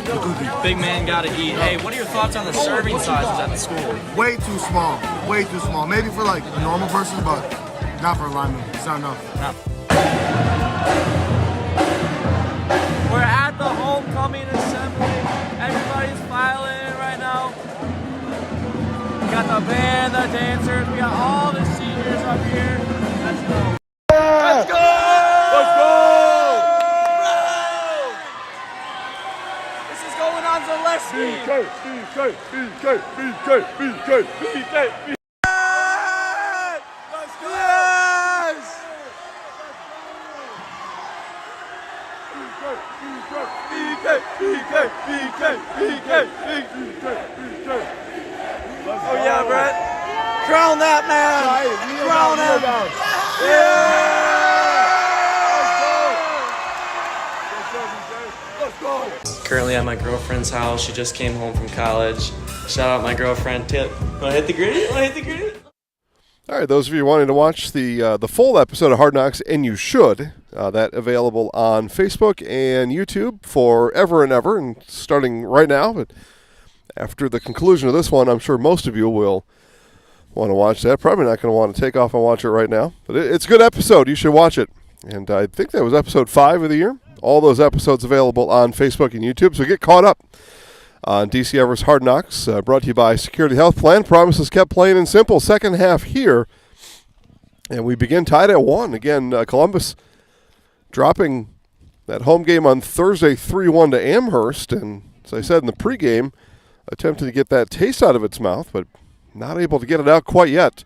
the cookie. Big man gotta eat. Hey, what are your thoughts on the serving sizes at the school? Way too small. Way too small. Maybe for like a normal person, but not for a lineman. It's not enough. We're at the homecoming assembly. Everybody's filing in right now. We got the band, the dancers, we got all the seniors up here. Let's go. Let's go! Let's go! Bro! This is going on Zaleski. BK. Let's go! Yes! Oh yeah, Brett. Crown that man. Crown him. Yeah! Let's go. Currently at my girlfriend's house. She just came home from college. Shout out my girlfriend. Wanna hit the gritty? All right, those of you wanting to watch the full episode of Hard Knocks, and you should, that available on Facebook and YouTube forever and ever, and starting right now. But after the conclusion of this one, I'm sure most of you will want to watch that. Probably not going to want to take off and watch it right now. But it's a good episode. You should watch it. And I think that was episode 5 of the year. All those episodes available on Facebook and YouTube. So get caught up on DC Everest Hard Knocks, brought to you by Security Health Plan. Promises kept, plain and simple. Second half here And we begin tied at 1. Again, Columbus dropping that home game on Thursday 3-1 to Amherst. And as I said in the pregame, attempting to get that taste out of its mouth, but not able to get it out quite yet.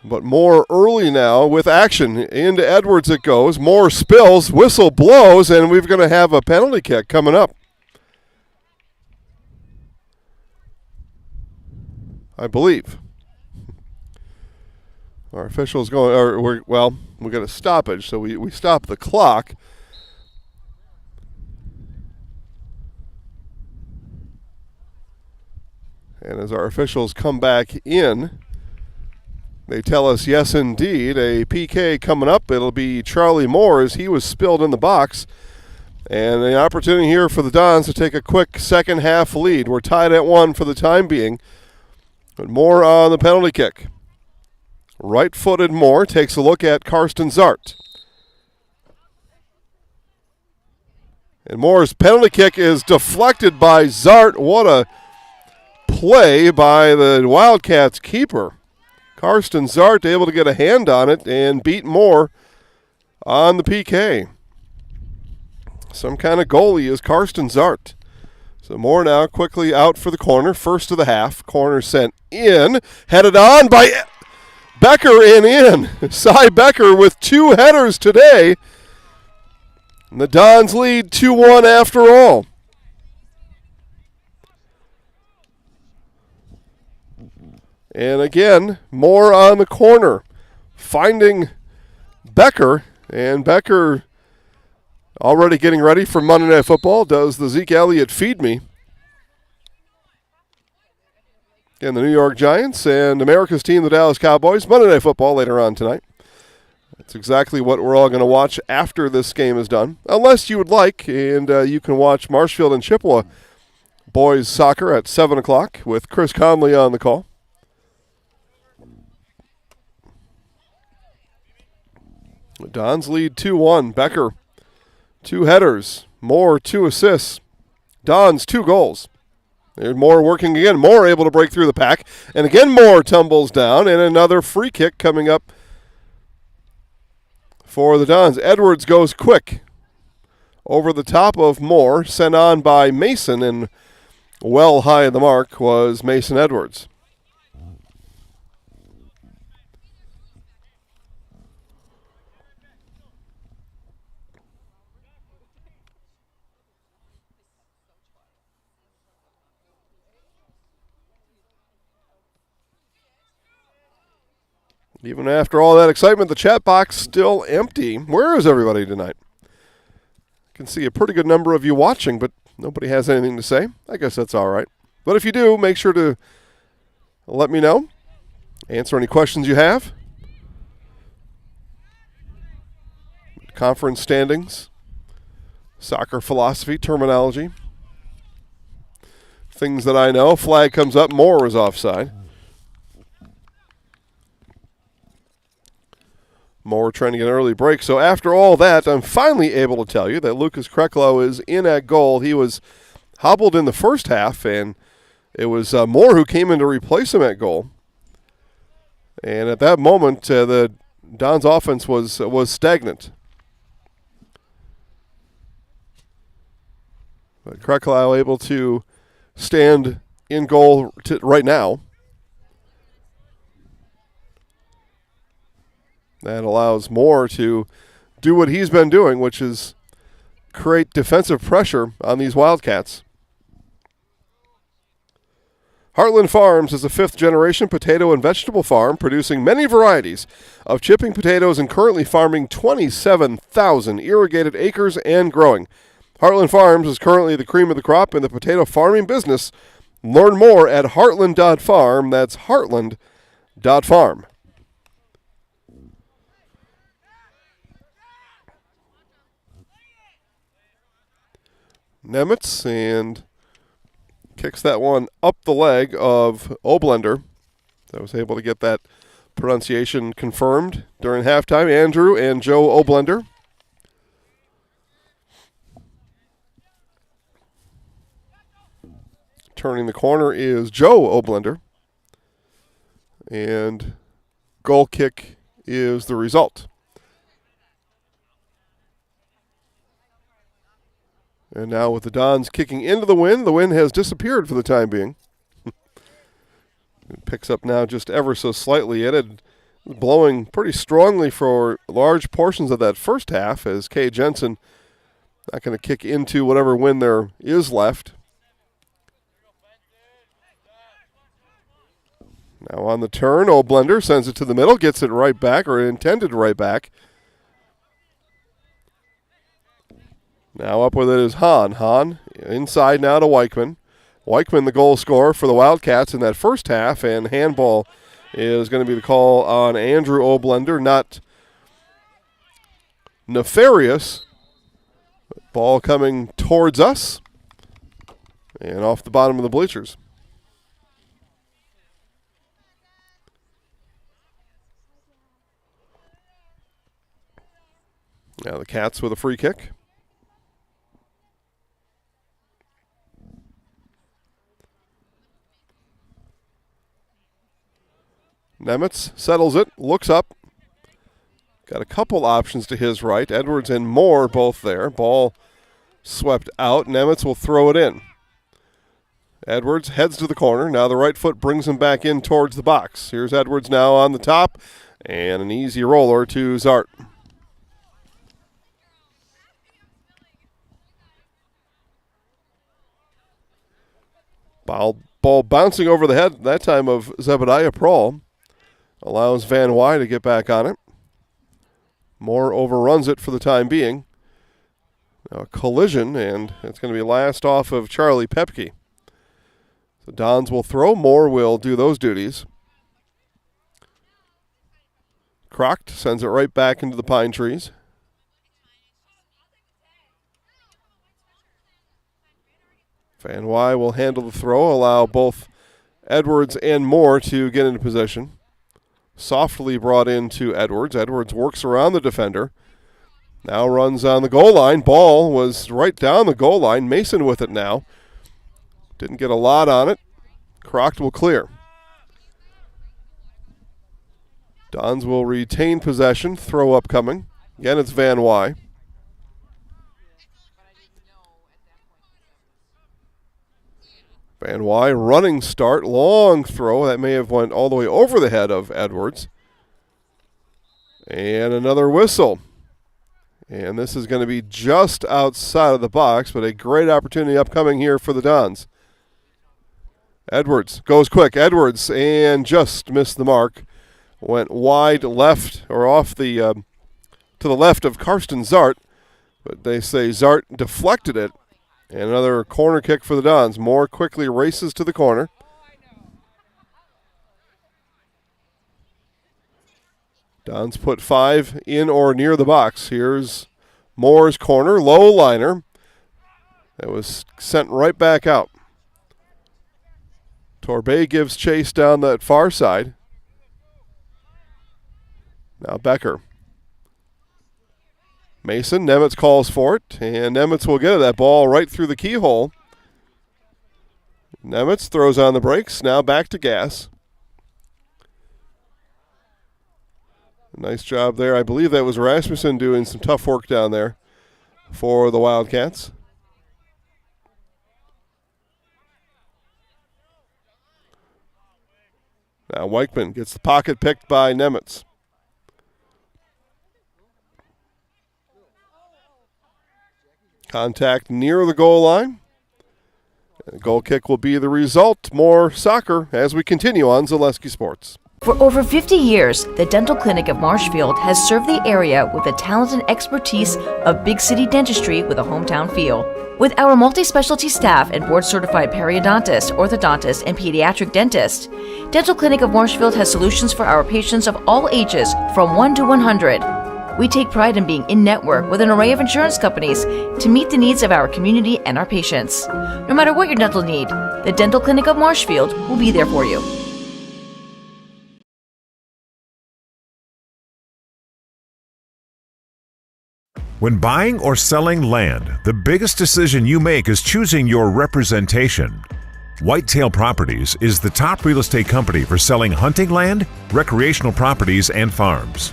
But Moore early now with action. Into Edwards it goes. Moore spills, whistle blows, and we're going to have a penalty kick coming up. I believe. Our officials going, we got a stoppage, so we stop the clock. And as our officials come back in, they tell us, yes, indeed, a PK coming up. It'll be Charlie Moore as he was spilled in the box. And an opportunity here for the Dons to take a quick second half lead. We're tied at 1 for the time being. But Moore on the penalty kick. Right-footed Moore takes a look at Karsten Zart. And Moore's penalty kick is deflected by Zart. What a play by the Wildcats keeper. Karsten Zart able to get a hand on it and beat Moore on the PK. Some kind of goalie is Karsten Zart. So Moore now quickly out for the corner, first of the half. Corner sent in, headed on by Becker and in. Cy Becker with 2 headers today. And the Dons lead 2-1 after all. And again, Moore on the corner, finding Becker. And Becker already getting ready for Monday Night Football, does the Zeke Elliott feed me. And the New York Giants and America's team, the Dallas Cowboys. Monday Night Football later on tonight. That's exactly what we're all going to watch after this game is done. Unless you would like, and you can watch Marshfield and Chippewa boys soccer at 7 o'clock with Chris Conley on the call. The Dons lead 2-1. Becker, 2 headers. Moore, 2 assists. Dons, 2 goals. There's Moore working again. Moore able to break through the pack. And again, Moore tumbles down. And another free kick coming up for the Dons. Edwards goes quick over the top of Moore. Sent on by Mason. And well high of the mark was Mason Edwards. Even after all that excitement, the chat box still empty. Where is everybody tonight? I can see a pretty good number of you watching, but nobody has anything to say. I guess that's all right. But if you do, make sure to let me know. Answer any questions you have. Conference standings, soccer philosophy, terminology. Things that I know. Flag comes up. Moore is offside. Moore trying to get an early break. So after all that, I'm finally able to tell you that Lucas Kreklow is in at goal. He was hobbled in the first half, and it was Moore who came in to replace him at goal. And at that moment, the Dons' offense was stagnant. But Kreklow able to stand in goal right now. That allows Moore to do what he's been doing, which is create defensive pressure on these Wildcats. Heartland Farms is a 5th-generation potato and vegetable farm producing many varieties of chipping potatoes and currently farming 27,000 irrigated acres and growing. Heartland Farms is currently the cream of the crop in the potato farming business. Learn more at heartland.farm. That's heartland.farm. Nemetz and kicks that one up the leg of Oblender. I was able to get that pronunciation confirmed during halftime. Andrew and Joe Oblender. Turning the corner is Joe Oblender. And goal kick is the result. And now with the Dons kicking into the wind has disappeared for the time being. It picks up now just ever so slightly. It had blowing pretty strongly for large portions of that first half as Kay Jensen not going to kick into whatever wind there is left. Now on the turn, Blender sends it to the middle, gets it right back, or intended right back. Now up with it is Hahn. Hahn inside now to Weichman. Weichman, the goal scorer for the Wildcats in that first half, and handball is going to be the call on Andrew Blender. Not nefarious. Ball coming towards us and off the bottom of the bleachers. Now the Cats with a free kick. Nemetz settles it, looks up. Got a couple options to his right. Edwards and Moore both there. Ball swept out. Nemetz will throw it in. Edwards heads to the corner. Now the right foot brings him back in towards the box. Here's Edwards now on the top. And an easy roller to Zart. Ball bouncing over the head, that time of Zebediah Prawl. Allows Van Wy to get back on it. Moore overruns it for the time being. Now a collision, and it's going to be last off of Charlie Pepke. So Dons will throw. Moore will do those duties. Crocked sends it right back into the pine trees. Van Wy will handle the throw, allow both Edwards and Moore to get into position. Softly brought into Edwards. Edwards works around the defender. Now runs on the goal line. Ball was right down the goal line. Mason with it now. Didn't get a lot on it. Crocked will clear. Dons will retain possession. Throw up coming. Again, it's Van Wy. Van Wy running start, long throw. That may have went all the way over the head of Edwards. And another whistle. And this is going to be just outside of the box, but a great opportunity upcoming here for the Dons. Edwards goes quick. Edwards, and just missed the mark. Went wide left, or off the to the left of Karsten Zart. But they say Zart deflected it. And another corner kick for the Dons. Moore quickly races to the corner. Dons put 5 in or near the box. Here's Moore's corner, low liner. That was sent right back out. Torbay gives chase down that far side. Now Becker. Mason, Nemetz calls for it, and Nemetz will get it. That ball right through the keyhole. Nemetz throws on the brakes, now back to gas. Nice job there. I believe that was Rasmussen doing some tough work down there for the Wildcats. Now Weichman gets the pocket picked by Nemetz. Contact near the goal line. And a goal kick will be the result. More soccer as we continue on Zaleski Sports. For over 50 years, the Dental Clinic of Marshfield has served the area with the talent and expertise of big city dentistry with a hometown feel. With our multi-specialty staff and board-certified periodontist, orthodontist, and pediatric dentist, Dental Clinic of Marshfield has solutions for our patients of all ages from 1 to 100. We take pride in being in-network with an array of insurance companies to meet the needs of our community and our patients. No matter what your dental need, the Dental Clinic of Marshfield will be there for you. When buying or selling land, the biggest decision you make is choosing your representation. Whitetail Properties is the top real estate company for selling hunting land, recreational properties, and farms.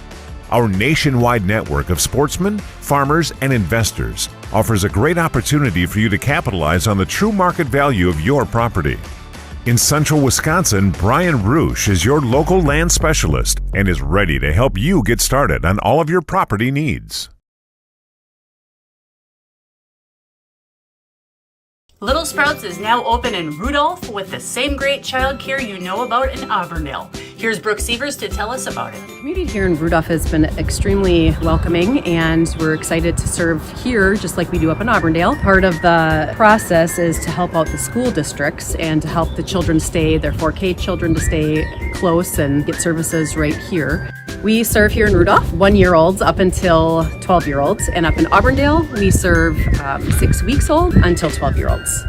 Our nationwide network of sportsmen, farmers, and investors offers a great opportunity for you to capitalize on the true market value of your property. In central Wisconsin, Brian Roosh is your local land specialist and is ready to help you get started on all of your property needs. Little Sprouts is now open in Rudolph with the same great childcare you know about in Auburndale. Here's Brooke Sievers to tell us about it. The community here in Rudolph has been extremely welcoming, and we're excited to serve here just like we do up in Auburndale. Part of the process is to help out the school districts and to help the children their 4K children to stay close and get services right here. We serve here in Rudolph 1-year-olds up until 12-year-olds, and up in Auburndale we serve 6 weeks old until 12-year-olds.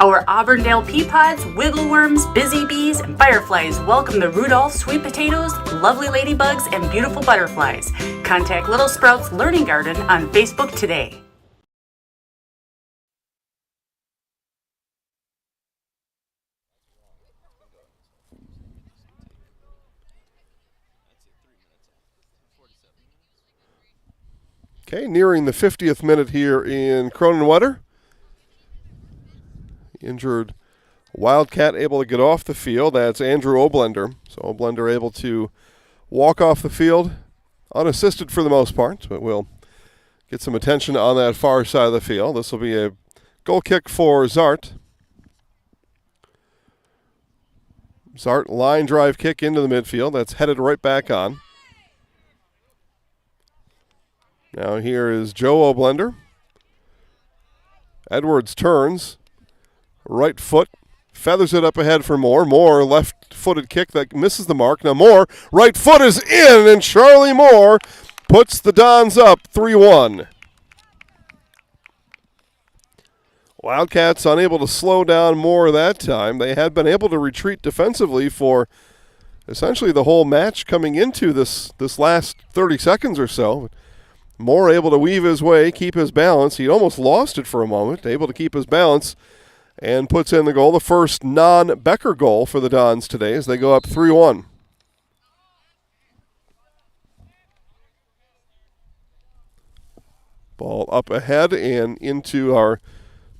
Our Auburndale pea pods, wiggleworms, busy bees, and fireflies welcome the Rudolph sweet potatoes, lovely ladybugs, and beautiful butterflies. Contact Little Sprouts Learning Garden on Facebook today. Okay, nearing the 50th minute here in Cronenwetter. Injured Wildcat able to get off the field. That's Andrew Oblender. So Oblender able to walk off the field unassisted for the most part, but we'll get some attention on that far side of the field. This will be a goal kick for Zart. Zart line drive kick into the midfield. That's headed right back on. Now here is Joe Oblender. Edwards turns. Right foot. Feathers it up ahead for Moore. Moore left-footed kick that misses the mark. Now Moore, right foot is in, and Charlie Moore puts the Dons up 3-1. Wildcats unable to slow down Moore that time. They had been able to retreat defensively for essentially the whole match coming into this last 30 seconds or so. Moore able to weave his way, keep his balance. He almost lost it for a moment, able to keep his balance, and puts in the goal, the first non-Becker goal for the Dons today as they go up 3-1. Ball up ahead and into our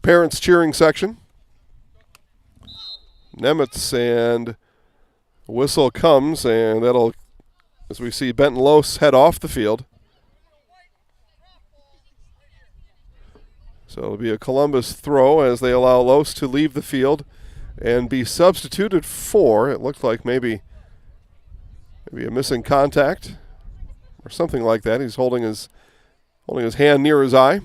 parents cheering section. Nemetz, and whistle comes, and that'll, as we see Benton Lose head off the field. So it'll be a Columbus throw as they allow Lose to leave the field and be substituted for, it looked like maybe a missing contact or something like that. He's holding his hand near his eye.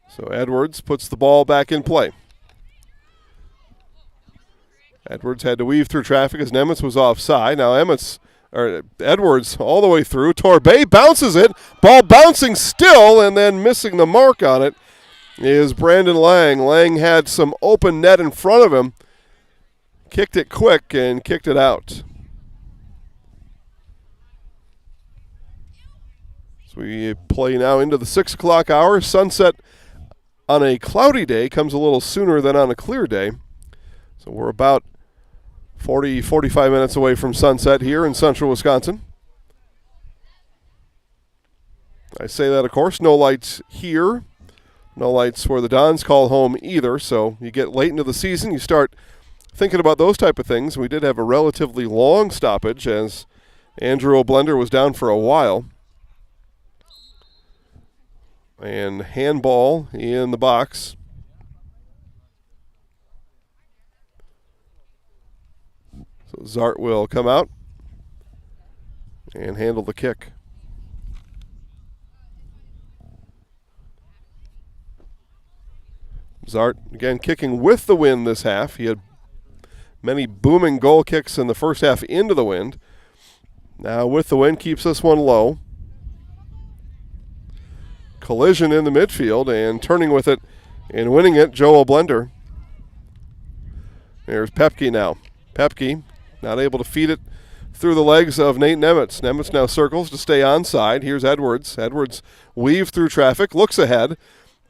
So Edwards puts the ball back in play. Edwards had to weave through traffic as Nemetz was offside. Now Edwards all the way through. Torbay bounces it. Ball bouncing still and then missing the mark on it is Brandon Lang. Lang had some open net in front of him. Kicked it quick and kicked it out. So we play now into the 6 o'clock hour. Sunset on a cloudy day comes a little sooner than on a clear day. So we're about 45 minutes away from sunset here in central Wisconsin. I say that, of course, no lights here. No lights where the Dons call home either. So you get late into the season, you start thinking about those type of things. We did have a relatively long stoppage as Andrew Oblender was down for a while. And handball in the box. So Zart will come out and handle the kick. Zart, again, kicking with the wind this half. He had many booming goal kicks in the first half into the wind. Now with the wind, keeps this one low. Collision in the midfield, and turning with it and winning it, Joe Oblender. There's Pepke now. Pepke not able to feed it through the legs of Nate Nemetz. Nemetz now circles to stay onside. Here's Edwards. Edwards weaves through traffic, looks ahead,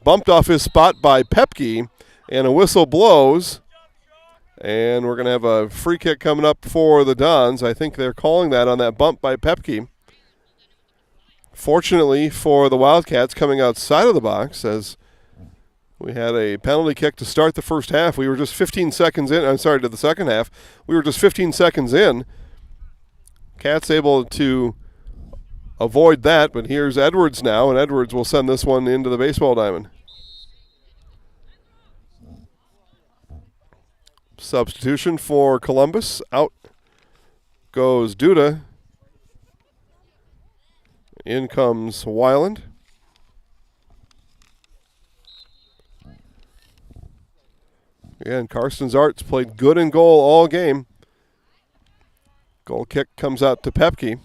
bumped off his spot by Pepke, and a whistle blows. And we're going to have a free kick coming up for the Dons. I think they're calling that on that bump by Pepke. Fortunately for the Wildcats, coming outside of the box, as we had a penalty kick to start the first half. We were just 15 seconds in. I'm sorry, to the second half. We were just 15 seconds in. Cats able to avoid that, but here's Edwards now, and Edwards will send this one into the baseball diamond. Substitution for Columbus. Out goes Duda. In comes Weiland. Again, Karsten Zart's played good in goal all game. Goal kick comes out to Pepke.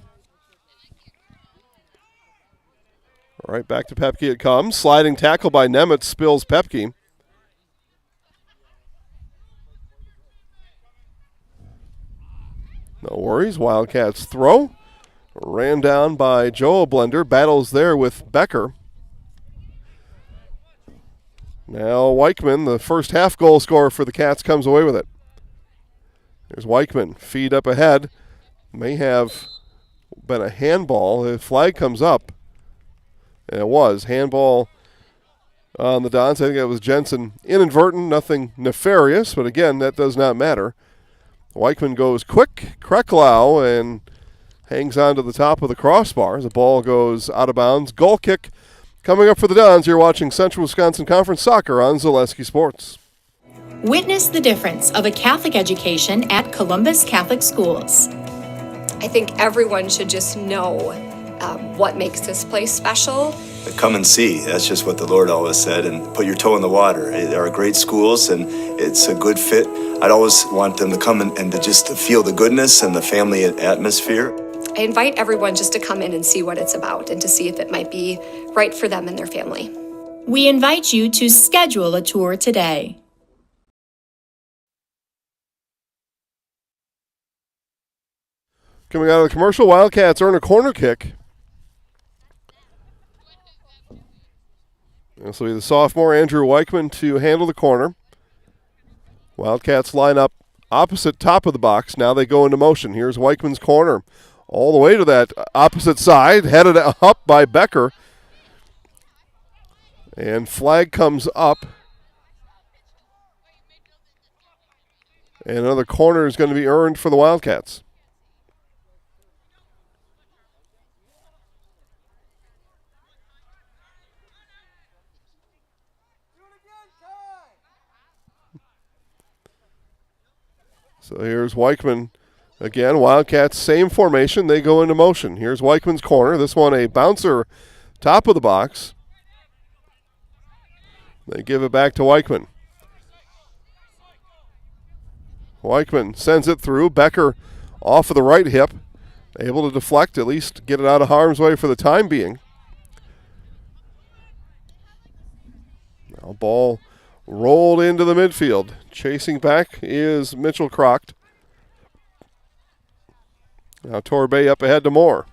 All right, back to Pepke it comes. Sliding tackle by Nemetz spills Pepke. No worries, Wildcats throw. Ran down by Joel Blender. Battles there with Becker. Now Weichman, the first half goal scorer for the Cats, comes away with it. There's Weichman, feed up ahead. May have been a handball. The flag comes up. And it was. Handball on the Dons. I think it was Jensen. Inadvertent, nothing nefarious, but again, that does not matter. Weichman goes quick. Kreklau and hangs on to the top of the crossbar. The ball goes out of bounds. Goal kick coming up for the Dons. You're watching Central Wisconsin Conference Soccer on Zaleski Sports. Witness the difference of a Catholic education at Columbus Catholic Schools. I think everyone should just know what makes this place special. Come and see. That's just what the Lord always said, and put your toe in the water. There are great schools, and it's a good fit. I'd always want them to come and to just to feel the goodness and the family atmosphere. I invite everyone just to come in and see what it's about and to see if it might be right for them and their family. We invite you to schedule a tour today. Coming out of the commercial, Wildcats earn a corner kick. This will be the sophomore Andrew Weichman to handle the corner. Wildcats line up opposite top of the box. Now they go into motion. Here's Weichman's corner. All the way to that opposite side, headed up by Becker. And flag comes up. And another corner is going to be earned for the Wildcats. So here's Weichman again. Wildcats, same formation. They go into motion. Here's Weichman's corner. This one a bouncer top of the box. They give it back to Weichman. Weichman sends it through. Becker off of the right hip. Able to deflect, at least get it out of harm's way for the time being. Now ball rolled into the midfield. Chasing back is Mitchell Crocht. Now Torbay up ahead to Moore.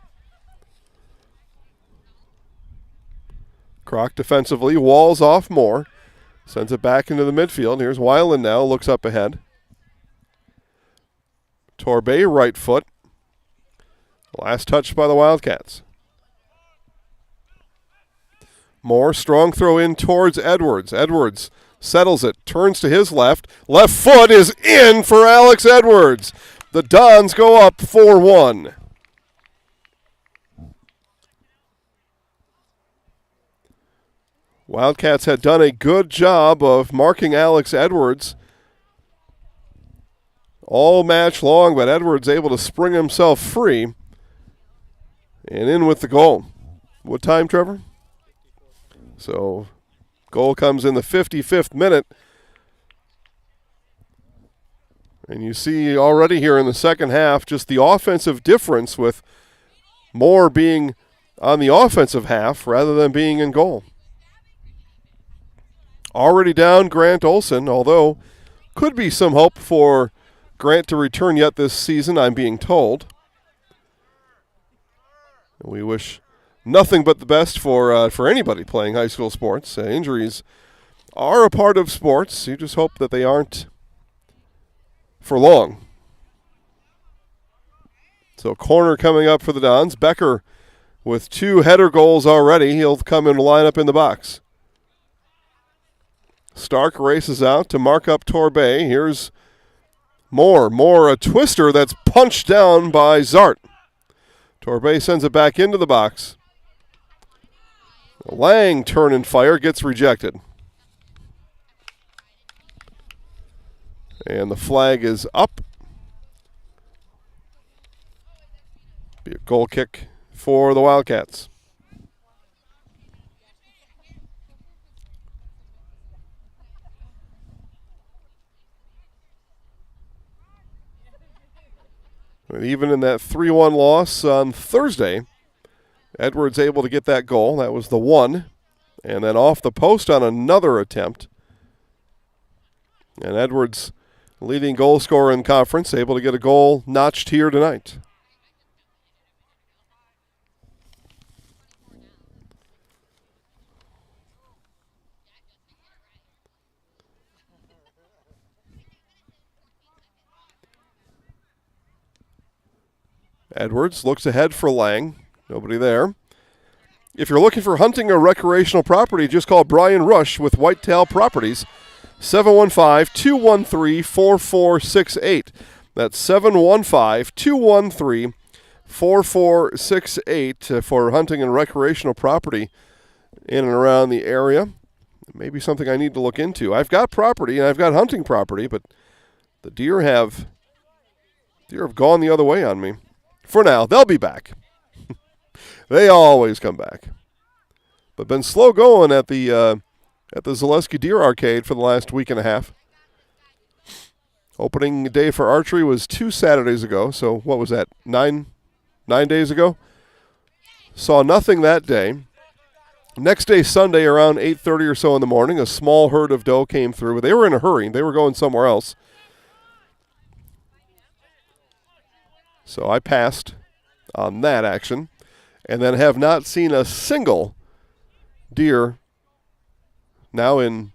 Crocht defensively walls off Moore. Sends it back into the midfield. Here's Weiland now, looks up ahead. Torbay right foot. Last touch by the Wildcats. Moore, strong throw in towards Edwards. Edwards settles it, turns to his left. Left foot is in for Alex Edwards. The Dons go up 4-1. Wildcats had done a good job of marking Alex Edwards all match long, but Edwards able to spring himself free and in with the goal. What time, Trevor? So goal comes in the 55th minute. And you see already here in the second half just the offensive difference with Moore being on the offensive half rather than being in goal. Already down Grant Olson, although could be some hope for Grant to return yet this season, I'm being told. We wish nothing but the best for anybody playing high school sports. Injuries are a part of sports. You just hope that they aren't for long. So corner coming up for the Dons. Becker with 2 header goals already. He'll come and line up in the box. Stark races out to mark up Torbay. Here's Moore, a twister that's punched down by Zart. Torbay sends it back into the box. Lang turn and fire, gets rejected. And the flag is up. Be a goal kick for the Wildcats. And even in that 3-1 loss on Thursday, Edwards able to get that goal. That was the one. And then off the post on another attempt. And Edwards, leading goal scorer in conference, able to get a goal notched here tonight. Edwards looks ahead for Lang. Nobody there. If you're looking for hunting or recreational property, just call Brian Rush with Whitetail Properties, 715-213-4468. That's 715-213-4468 for hunting and recreational property in and around the area. Maybe something I need to look into. I've got property and I've got hunting property, but the deer have gone the other way on me. For now, they'll be back. They always come back. But been slow going at the Zaleski Deer Arcade for the last week and a half. Opening day for archery was 2 Saturdays ago. So what was that, 9 days ago? Saw nothing that day. Next day, Sunday, around 8:30 or so in the morning, a small herd of doe came through. But they were in a hurry. They were going somewhere else. So I passed on that action and then have not seen a single deer now in,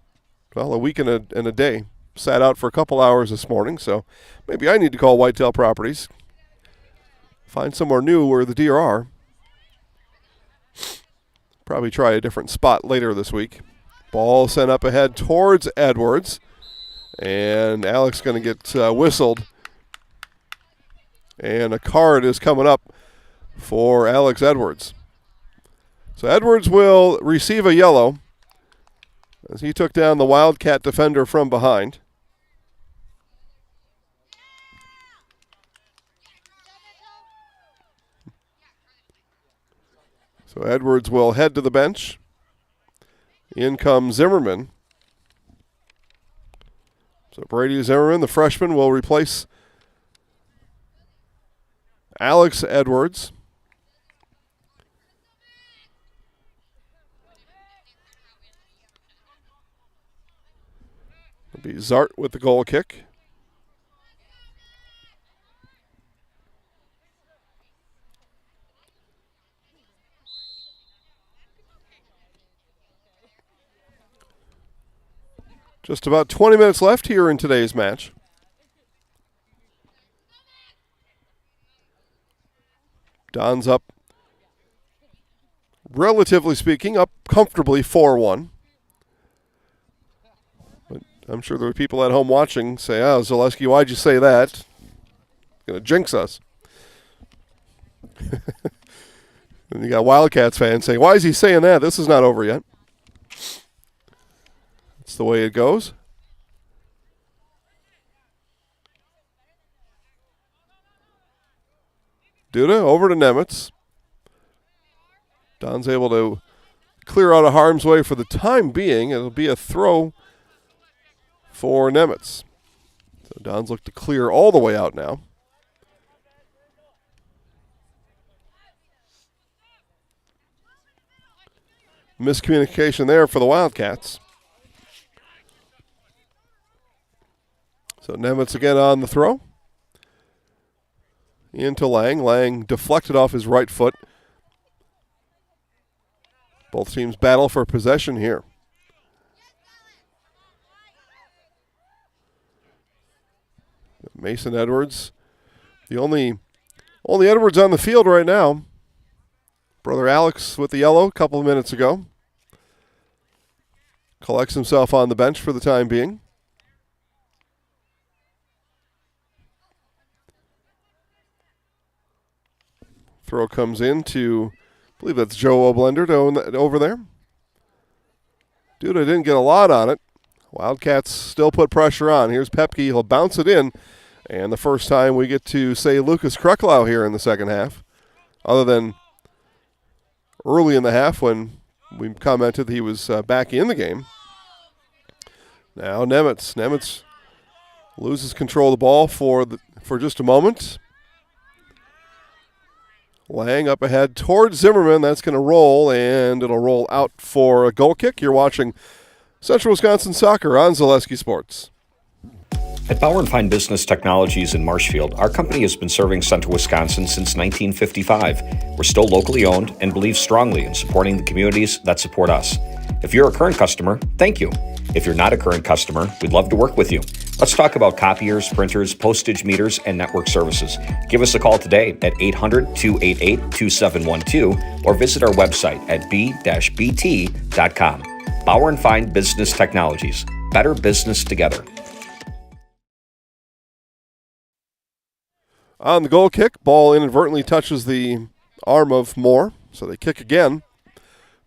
well, a week and a day. Sat out for a couple hours this morning, so maybe I need to call Whitetail Properties. Find somewhere new where the deer are. Probably try a different spot later this week. Ball sent up ahead towards Edwards. And Alex going to get whistled. And a card is coming up for Alex Edwards. So Edwards will receive a yellow as he took down the Wildcat defender from behind. So Edwards will head to the bench. In comes Zimmerman. So Brady Zimmerman, the freshman, will replace Alex Edwards. It'll be Zart with the goal kick. Just about 20 minutes left here in today's match. Don's up, relatively speaking, up comfortably 4-1. But I'm sure there are people at home watching say, oh, Zaleski, why'd you say that? It's going to jinx us. And you got Wildcats fans saying, why is he saying that? This is not over yet. That's the way it goes. Duda over to Nemetz. Don's able to clear out of harm's way for the time being. It'll be a throw for Nemetz. So Don's look to clear all the way out now. Miscommunication there for the Wildcats. So Nemetz again on the throw. Into Lang. Lang deflected off his right foot. Both teams battle for possession here. Mason Edwards, the only Edwards on the field right now. Brother Alex with the yellow a couple of minutes ago. Collects himself on the bench for the time being. Throw comes in to, I believe that's Joe Oblender over there. Dude, I didn't get a lot on it. Wildcats still put pressure on. Here's Pepke. He'll bounce it in. And the first time we get to say Lucas Kreklau here in the second half, other than early in the half when we commented he was back in the game. Now Nemetz. Nemetz loses control of the ball for just a moment. Lang up ahead towards Zimmerman. That's going to roll, and it'll roll out for a goal kick. You're watching Central Wisconsin Soccer on Zaleski Sports. At Bauer & Fine Business Technologies in Marshfield, our company has been serving Central Wisconsin since 1955. We're still locally owned and believe strongly in supporting the communities that support us. If you're a current customer, thank you. If you're not a current customer, we'd love to work with you. Let's talk about copiers, printers, postage meters, and network services. Give us a call today at 800-288-2712 or visit our website at b-bt.com. Bauer & Fine Business Technologies. Better business together. On the goal kick, ball inadvertently touches the arm of Moore, so they kick again.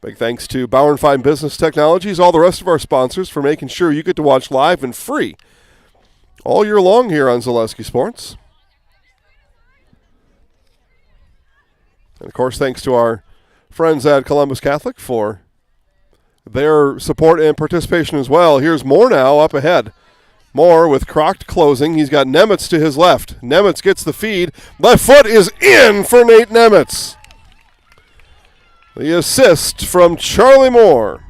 Big thanks to Bauer & Fine Business Technologies, all the rest of our sponsors for making sure you get to watch live and free all year long here on Zaleski Sports. And, of course, thanks to our friends at Columbus Catholic for their support and participation as well. Here's Moore now up ahead. Moore with Croct closing. He's got Nemetz to his left. Nemetz gets the feed. Left foot is in for Nate Nemetz. The assist from Charlie Moore.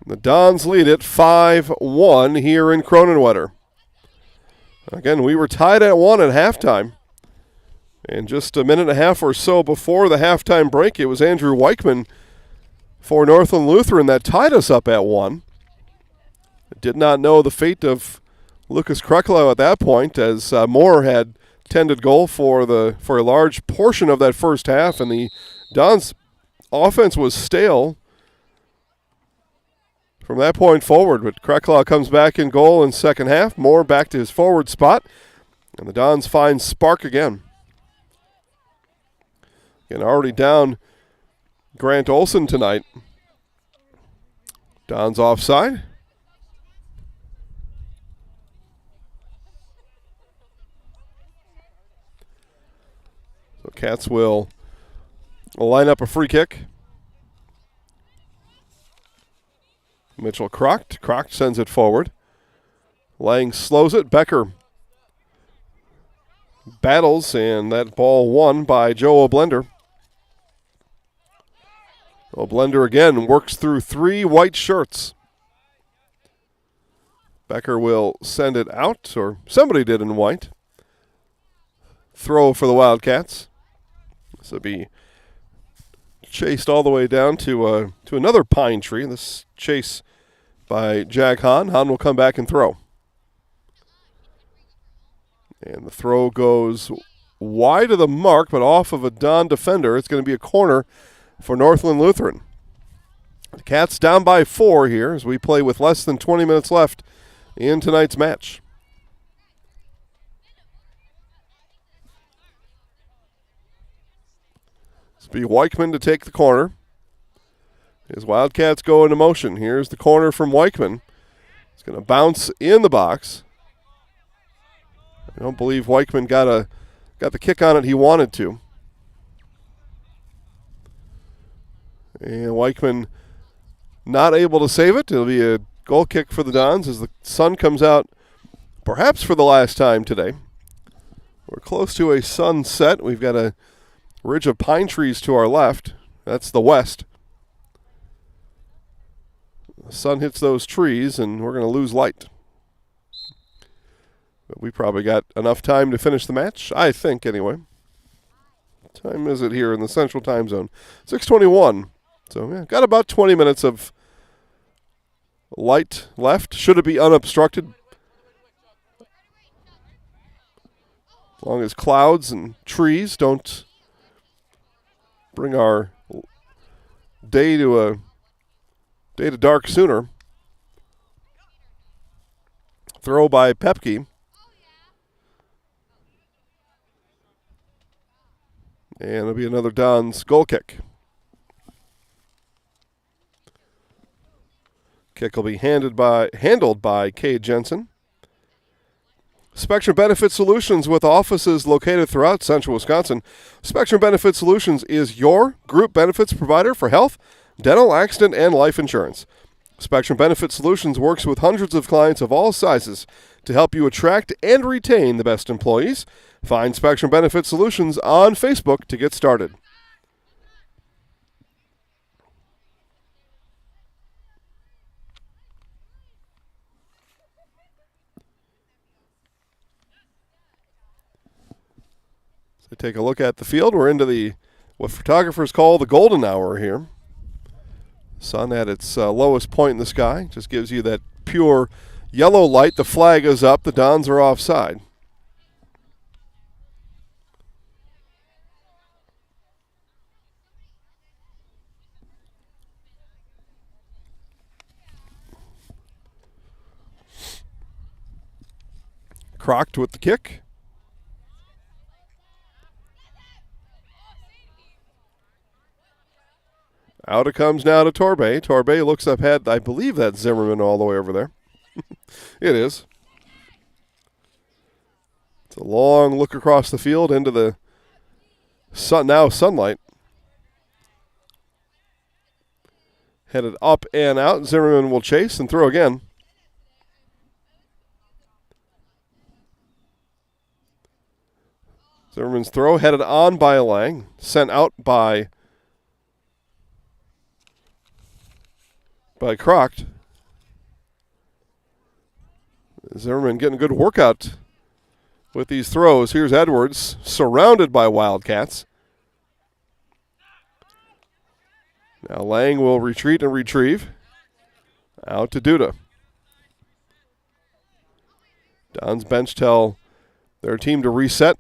The Dons lead it 5-1 here in Cronenwetter. Again, we were tied at 1 at halftime. And just a minute and a half or so before the halftime break, it was Andrew Weichman for Northland Lutheran that tied us up at 1. Did not know the fate of Lucas Kreklau at that point, as Moore had tended goal for a large portion of that first half, and the Dons' offense was stale from that point forward. But Kreklau comes back in goal in second half. Moore back to his forward spot, and the Dons find spark again. And already down Grant Olson tonight. Dons offside. So Cats will line up a free kick. Mitchell Croct. Croct sends it forward. Lang slows it. Becker battles, and that ball won by Joe Oblender. Oblender again works through 3 white shirts. Becker will send it out, or somebody did in white. Throw for the Wildcats. This will be chased all the way down to another pine tree. This chase by Jag Hahn. Hahn will come back and throw. And the throw goes wide of the mark, but off of a Don defender. It's going to be a corner for Northland Lutheran. The Cats down by 4 here as we play with less than 20 minutes left in tonight's match. This will be Weichman to take the corner. His Wildcats go into motion. Here's the corner from Weichman. It's going to bounce in the box. I don't believe Weichman got the kick on it he wanted to. And Weichman not able to save it. It'll be a goal kick for the Dons as the sun comes out perhaps for the last time today. We're close to a sunset. We've got a ridge of pine trees to our left. That's the west. The sun hits those trees and we're going to lose light. But we probably got enough time to finish the match, I think anyway. time is it here in the Central Time Zone? 6:21. So, yeah, got about 20 minutes of light left. Should it be unobstructed? As long as clouds and trees don't bring our day to dark sooner. Throw by Pepke. And it'll be another Don's goal kick. Kick will be handled by Cade Jensen. Spectrum Benefit Solutions, with offices located throughout central Wisconsin. Spectrum Benefit Solutions is your group benefits provider for health, dental, accident, and life insurance. Spectrum Benefit Solutions works with hundreds of clients of all sizes to help you attract and retain the best employees. Find Spectrum Benefit Solutions on Facebook to get started. So take a look at the field. We're into what photographers call the golden hour here. Sun at its lowest point in the sky. Just gives you that pure yellow light. The flag is up. The Dons are offside. Crocked with the kick. Out it comes now to Torbe. Torbe looks up ahead. I believe that's Zimmerman all the way over there. It is. It's a long look across the field into the sunlight. Headed up and out. Zimmerman will chase and throw again. Zimmerman's throw headed on by Lang. Sent out by Crocked. Zimmerman getting a good workout with these throws. Here's Edwards, surrounded by Wildcats. Now Lang will retreat and retrieve. Out to Duda. Don's bench tell their team to reset.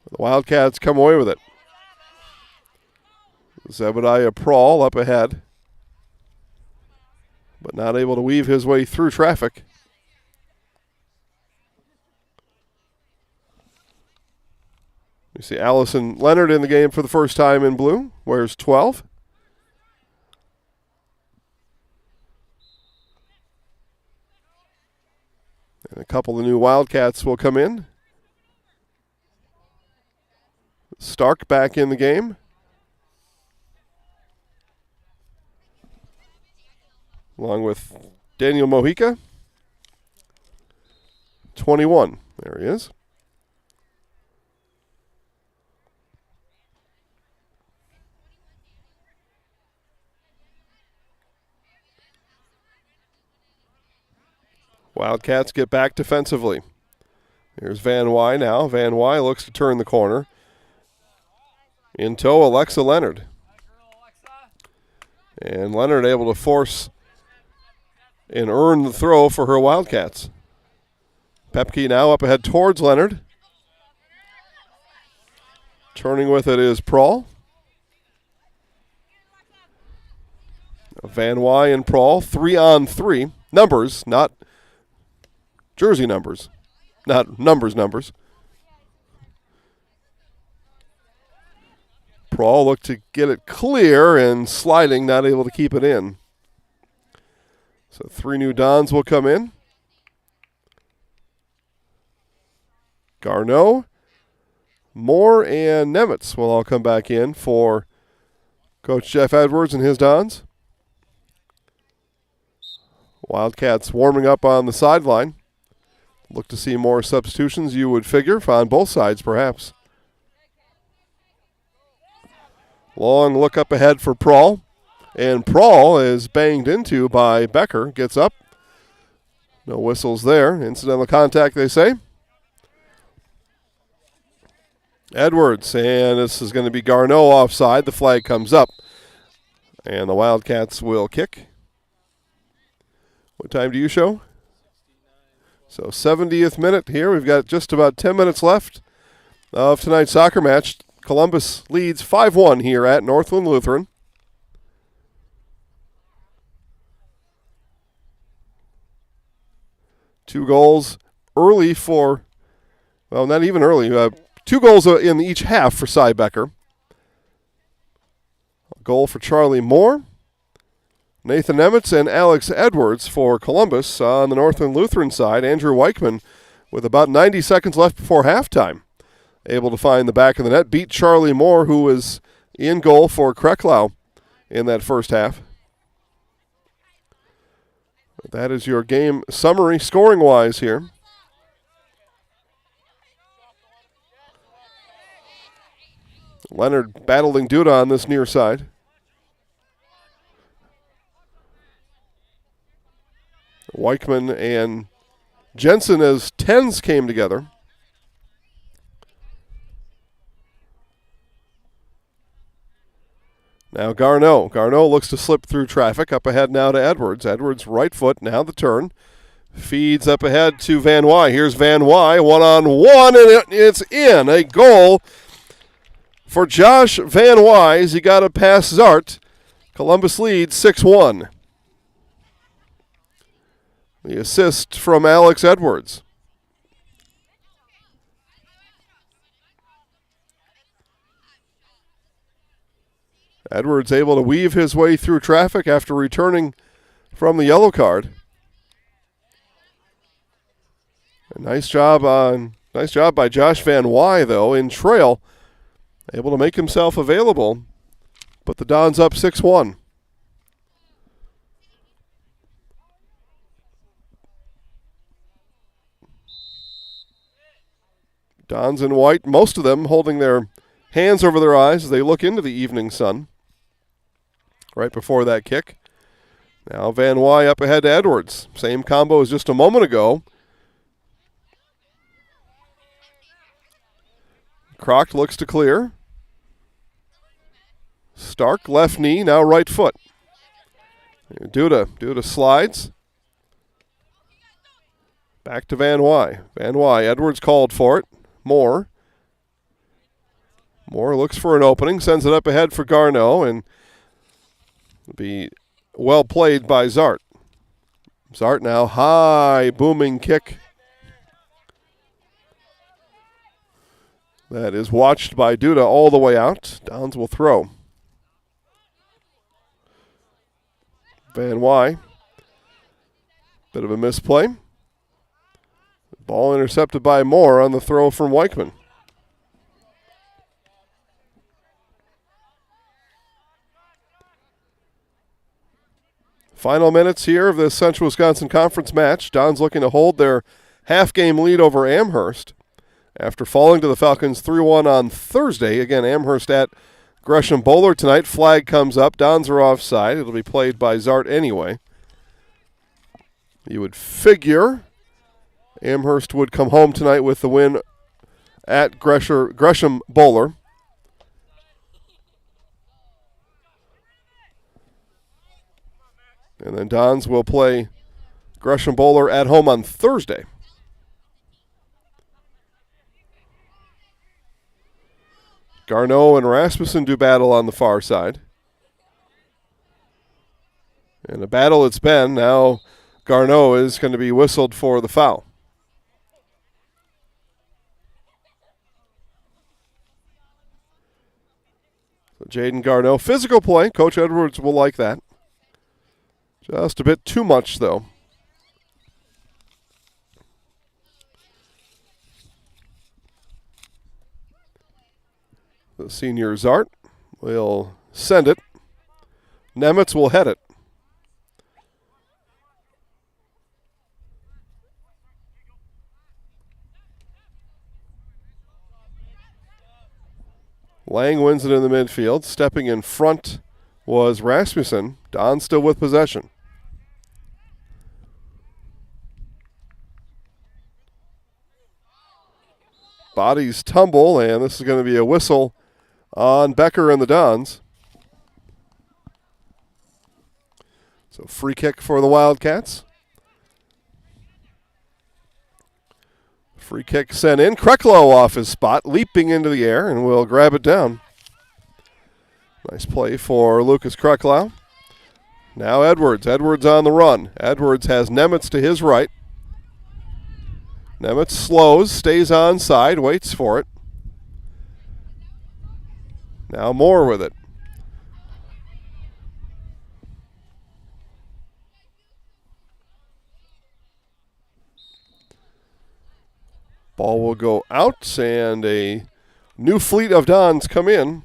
The Wildcats come away with it. Zebediah Prawl up ahead, but not able to weave his way through traffic. You see Allison Leonard in the game for the first time in blue, wears 12. And a couple of new Wildcats will come in. Stark back in the game. Along with Daniel Mojica. 21. There he is. Wildcats get back defensively. Here's Van Wy now. Van Wy looks to turn the corner. In tow, Alexa Leonard. And Leonard able to force and earn the throw for her Wildcats. Pepke now up ahead towards Leonard. Turning with it is Prawl. Van Wy and Prawl, 3-on-3. Numbers, not jersey numbers. Not numbers. Prawl looked to get it clear and sliding, not able to keep it in. So 3 new Dons will come in. Garneau, Moore, and Nemetz will all come back in for Coach Jeff Edwards and his Dons. Wildcats warming up on the sideline. Look to see more substitutions, you would figure, on both sides perhaps. Long look up ahead for Prawl. And Prawl is banged into by Becker. Gets up. No whistles there. Incidental contact, they say. Edwards, and this is going to be Garneau offside. The flag comes up, and the Wildcats will kick. What time do you show? So 70th minute here. We've got just about 10 minutes left of tonight's soccer match. Columbus leads 5-1 here at Northland Lutheran. Two goals early for, well, not even early. 2 goals in each half for Cy Becker. A goal for Charlie Moore. Nathan Nemetz and Alex Edwards for Columbus. On the Northland Lutheran side, Andrew Weichman with about 90 seconds left before halftime, able to find the back of the net, beat Charlie Moore, who was in goal for Kreklau in that first half. That is your game summary scoring-wise here. Leonard battling Duda on this near side. Weichman and Jensen as 10s came together. Now Garneau. Garneau looks to slip through traffic. Up ahead now to Edwards. Edwards right foot, now the turn. Feeds up ahead to Van Wy. Here's Van Wy, one-on-one, and it's in. A goal for Josh Van Wy as he got it past Zart. Columbus leads 6-1. The assist from Alex Edwards. Edwards able to weave his way through traffic after returning from the yellow card. A nice job by Josh Van Wy, though, in trail, able to make himself available. But the Dons up 6-1. Dons in white, most of them holding their hands over their eyes as they look into the evening sun. Right before that kick. Now Van Wy up ahead to Edwards. Same combo as just a moment ago. Croc looks to clear. Stark, left knee, now right foot. Duda slides. Back to Van Wy. Van Wy, Edwards called for it. Moore looks for an opening, sends it up ahead for Garneau, and it'll be well played by Zart. Zart now, high, booming kick. That is watched by Duda all the way out. Dons will throw. Van Wy, bit of a misplay. Ball intercepted by Moore on the throw from Weichman. Final minutes here of the Central Wisconsin Conference match. Dons looking to hold their half-game lead over Amherst after falling to the Falcons 3-1 on Thursday. Again, Amherst at Gresham Bowler tonight. Flag comes up. Dons are offside. It'll be played by Zart anyway. You would figure Amherst would come home tonight with the win at Gresham Bowler. And then Dons will play Gresham Bowler at home on Thursday. Garneau and Rasmussen do battle on the far side. And a battle it's been. Now Garneau is going to be whistled for the foul. So Jaden Garneau, physical play. Coach Edwards will like that. Just a bit too much, though. The senior Zart will send it. Nemetz will head it. Lang wins it in the midfield. Stepping in front was Rasmussen. Don still with possession. Bodies tumble, and this is going to be a whistle on Becker and the Dons. So free kick for the Wildcats. Free kick sent in. Kreklow off his spot, leaping into the air, and will grab it down. Nice play for Lucas Kreklow. Now Edwards. Edwards on the run. Edwards has Nemetz to his right. Nemetz slows, stays onside, waits for it. Now Moore with it. Ball will go out, and a new fleet of Dons come in.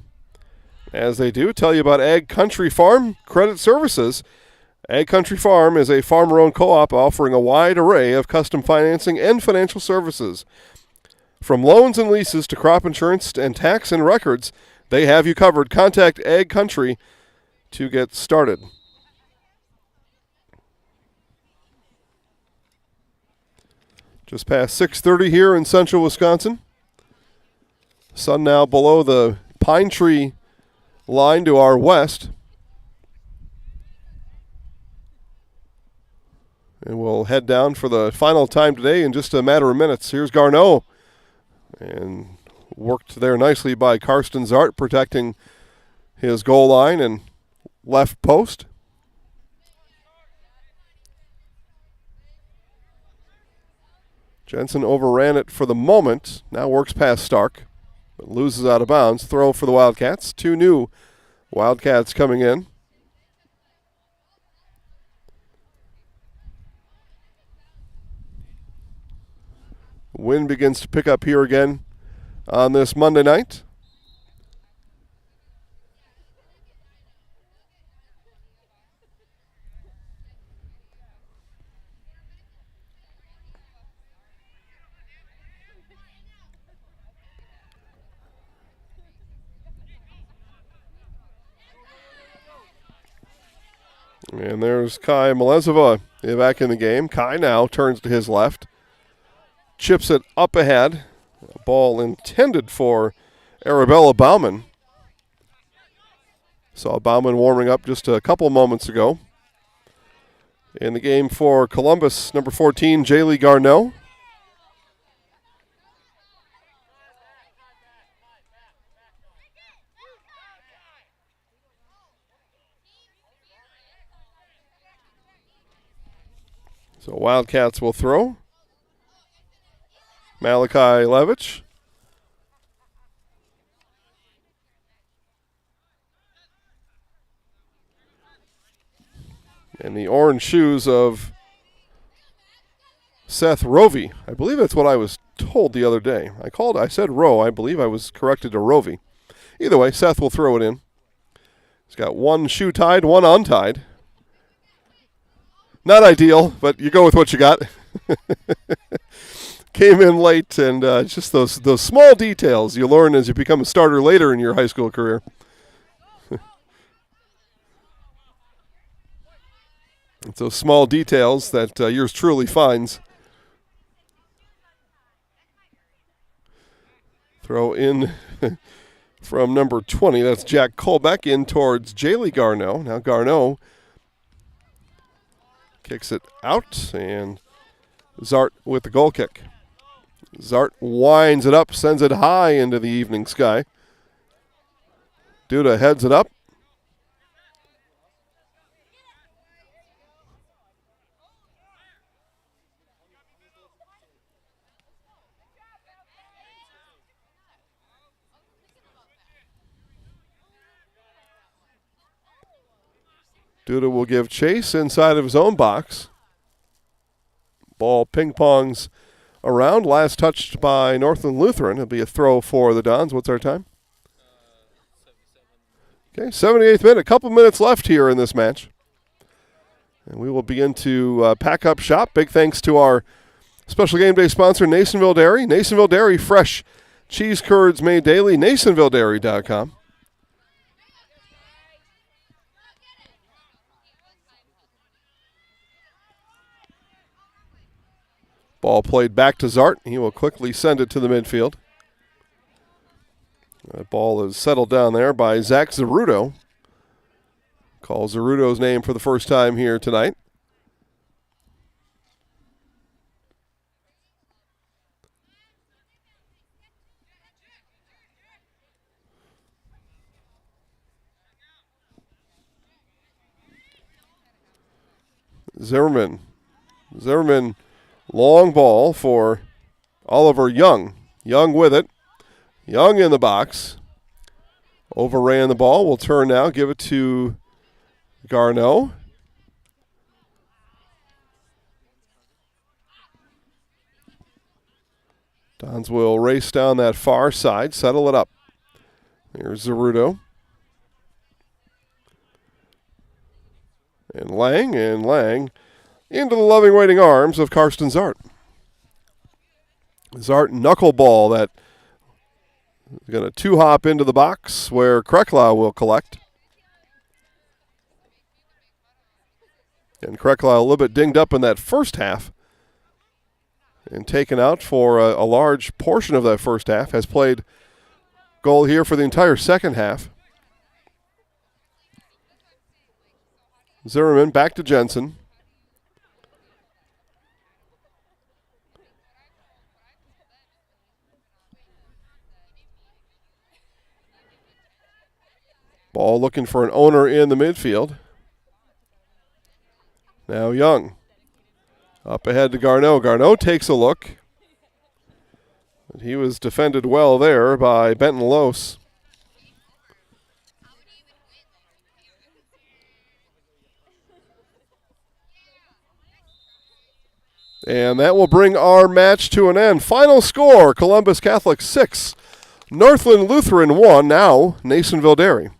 As they do, tell you about Ag Country Farm Credit Services. Ag Country Farm is a farmer-owned co-op offering a wide array of custom financing and financial services. From loans and leases to crop insurance and tax and records, they have you covered. Contact Ag Country to get started. Just past 6:30 here in central Wisconsin. Sun now below the pine tree line to our west. And we'll head down for the final time today in just a matter of minutes. Here's Garneau. And worked there nicely by Karsten Zart, protecting his goal line and left post. Jensen overran it for the moment. Now works past Stark, but loses out of bounds. Throw for the Wildcats. Two new Wildcats coming in. Wind begins to pick up here again on this Monday night. And there's Kai Melezova back in the game. Kai now turns to his left. Chips it up ahead. A ball intended for Arabella Bauman. Saw Bauman warming up just a couple moments ago. In the game for Columbus, number 14, Jayleigh Garneau. So Wildcats will throw. Malachi Levitch. And the orange shoes of Seth Rovey. I believe that's what I was told the other day. I said Rowe. I believe I was corrected to Rovey. Either way, Seth will throw it in. He's got one shoe tied, one untied. Not ideal, but you go with what you got. Came in late, and just those small details you learn as you become a starter later in your high school career. It's those small details that yours truly finds. Throw in from number 20. That's Jack Colbeck in towards Jayleigh Garneau. Now Garneau kicks it out, and Zart with the goal kick. Zart winds it up, sends it high into the evening sky. Duda heads it up. Duda will give chase inside of his own box. Ball ping-pongs around. Last touched by Northland Lutheran. It'll be a throw for the Dons. What's our time? Okay, 78th minute. A couple minutes left here in this match. And we will begin to pack up shop. Big thanks to our special game day sponsor, Nasonville Dairy. Nasonville Dairy, fresh cheese curds made daily. NasonvilleDairy.com. Ball played back to Zart. He will quickly send it to the midfield. That ball is settled down there by Zach Zeruto. Calls Zeruto's name for the first time here tonight. Zimmerman, long ball for Oliver Young. Young with it. Young in the box. Overran the ball. Will turn now. Give it to Garneau. Dons will race down that far side. Settle it up. There's Zeruto. And Lang into the loving waiting arms of Karsten Zart. Zart knuckleball that is going to two-hop into the box where Kreklau will collect. And Kreklau a little bit dinged up in that first half and taken out for a large portion of that first half. Has played goal here for the entire second half. Zimmerman back to Jensen. Ball looking for an owner in the midfield. Now Young. Up ahead to Garneau. Garneau takes a look. But he was defended well there by Benton Lose. And that will bring our match to an end. Final score, Columbus Catholic 6, Northland Lutheran 1, now Nasonville Dairy.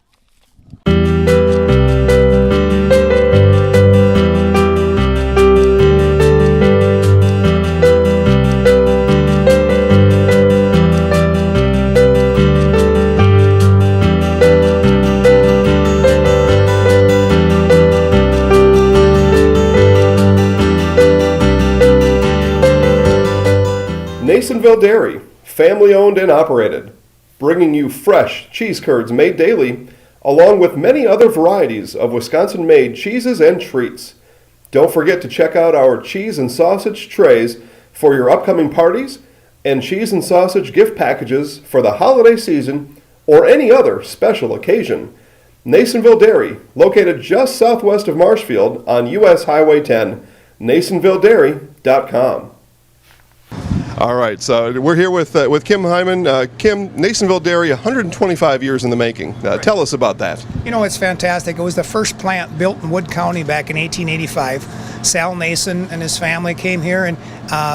Nasonville Dairy, family owned and operated, bringing you fresh cheese curds made daily, along with many other varieties of Wisconsin-made cheeses and treats. Don't forget to check out our cheese and sausage trays for your upcoming parties and cheese and sausage gift packages for the holiday season or any other special occasion. Nasonville Dairy, located just southwest of Marshfield on U.S. Highway 10, NasonvilleDairy.com. All right, so we're here with Kim Hyman. Kim, Nasonville Dairy, 125 years in the making. Tell us about that. You know, it's fantastic. It was the first plant built in Wood County back in 1885. Sal Nason and his family came here, and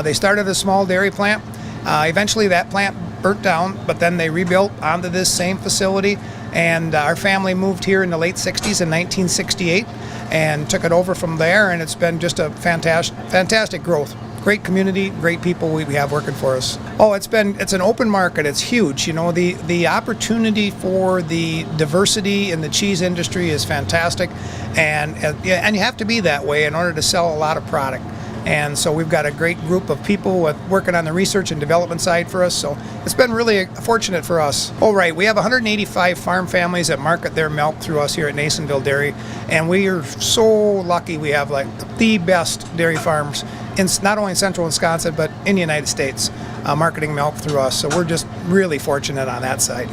they started a small dairy plant. Eventually, that plant burnt down, but then they rebuilt onto this same facility, and our family moved here in the late 60s in 1968 and took it over from there, and it's been just a fantastic growth. Great community, great people we have working for us. Oh, it's an open market. It's huge. You know, the opportunity for the diversity in the cheese industry is fantastic, and you have to be that way in order to sell a lot of product. And so we've got a great group of people working on the research and development side for us. So it's been really fortunate for us. Oh, right. We have 185 farm families that market their milk through us here at Nasonville Dairy. And we are so lucky we have like the best dairy farms in not only in central Wisconsin, but in the United States, marketing milk through us. So we're just really fortunate on that side.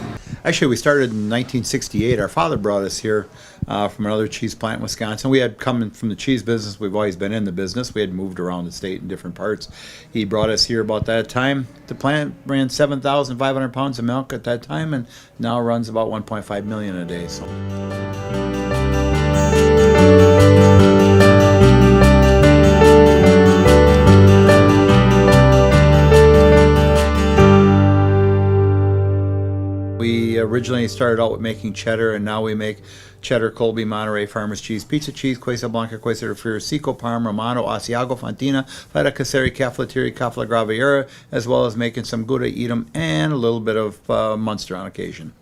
Actually, we started in 1968. Our father brought us here from another cheese plant in Wisconsin. We had come from the cheese business. We've always been in the business. We had moved around the state in different parts. He brought us here about that time. The plant ran 7,500 pounds of milk at that time, and now runs about 1.5 million a day. So. We originally started out with making cheddar, and now we make cheddar, Colby, Monterey, Farmers cheese, pizza cheese, Quesa Blanca, Quesa de Friar, Seco, Parma, Romano, Asiago, Fontina, Feta Caseri, Cafflettieri, Caffla Graviera, as well as making some Gouda Edam and a little bit of Munster on occasion.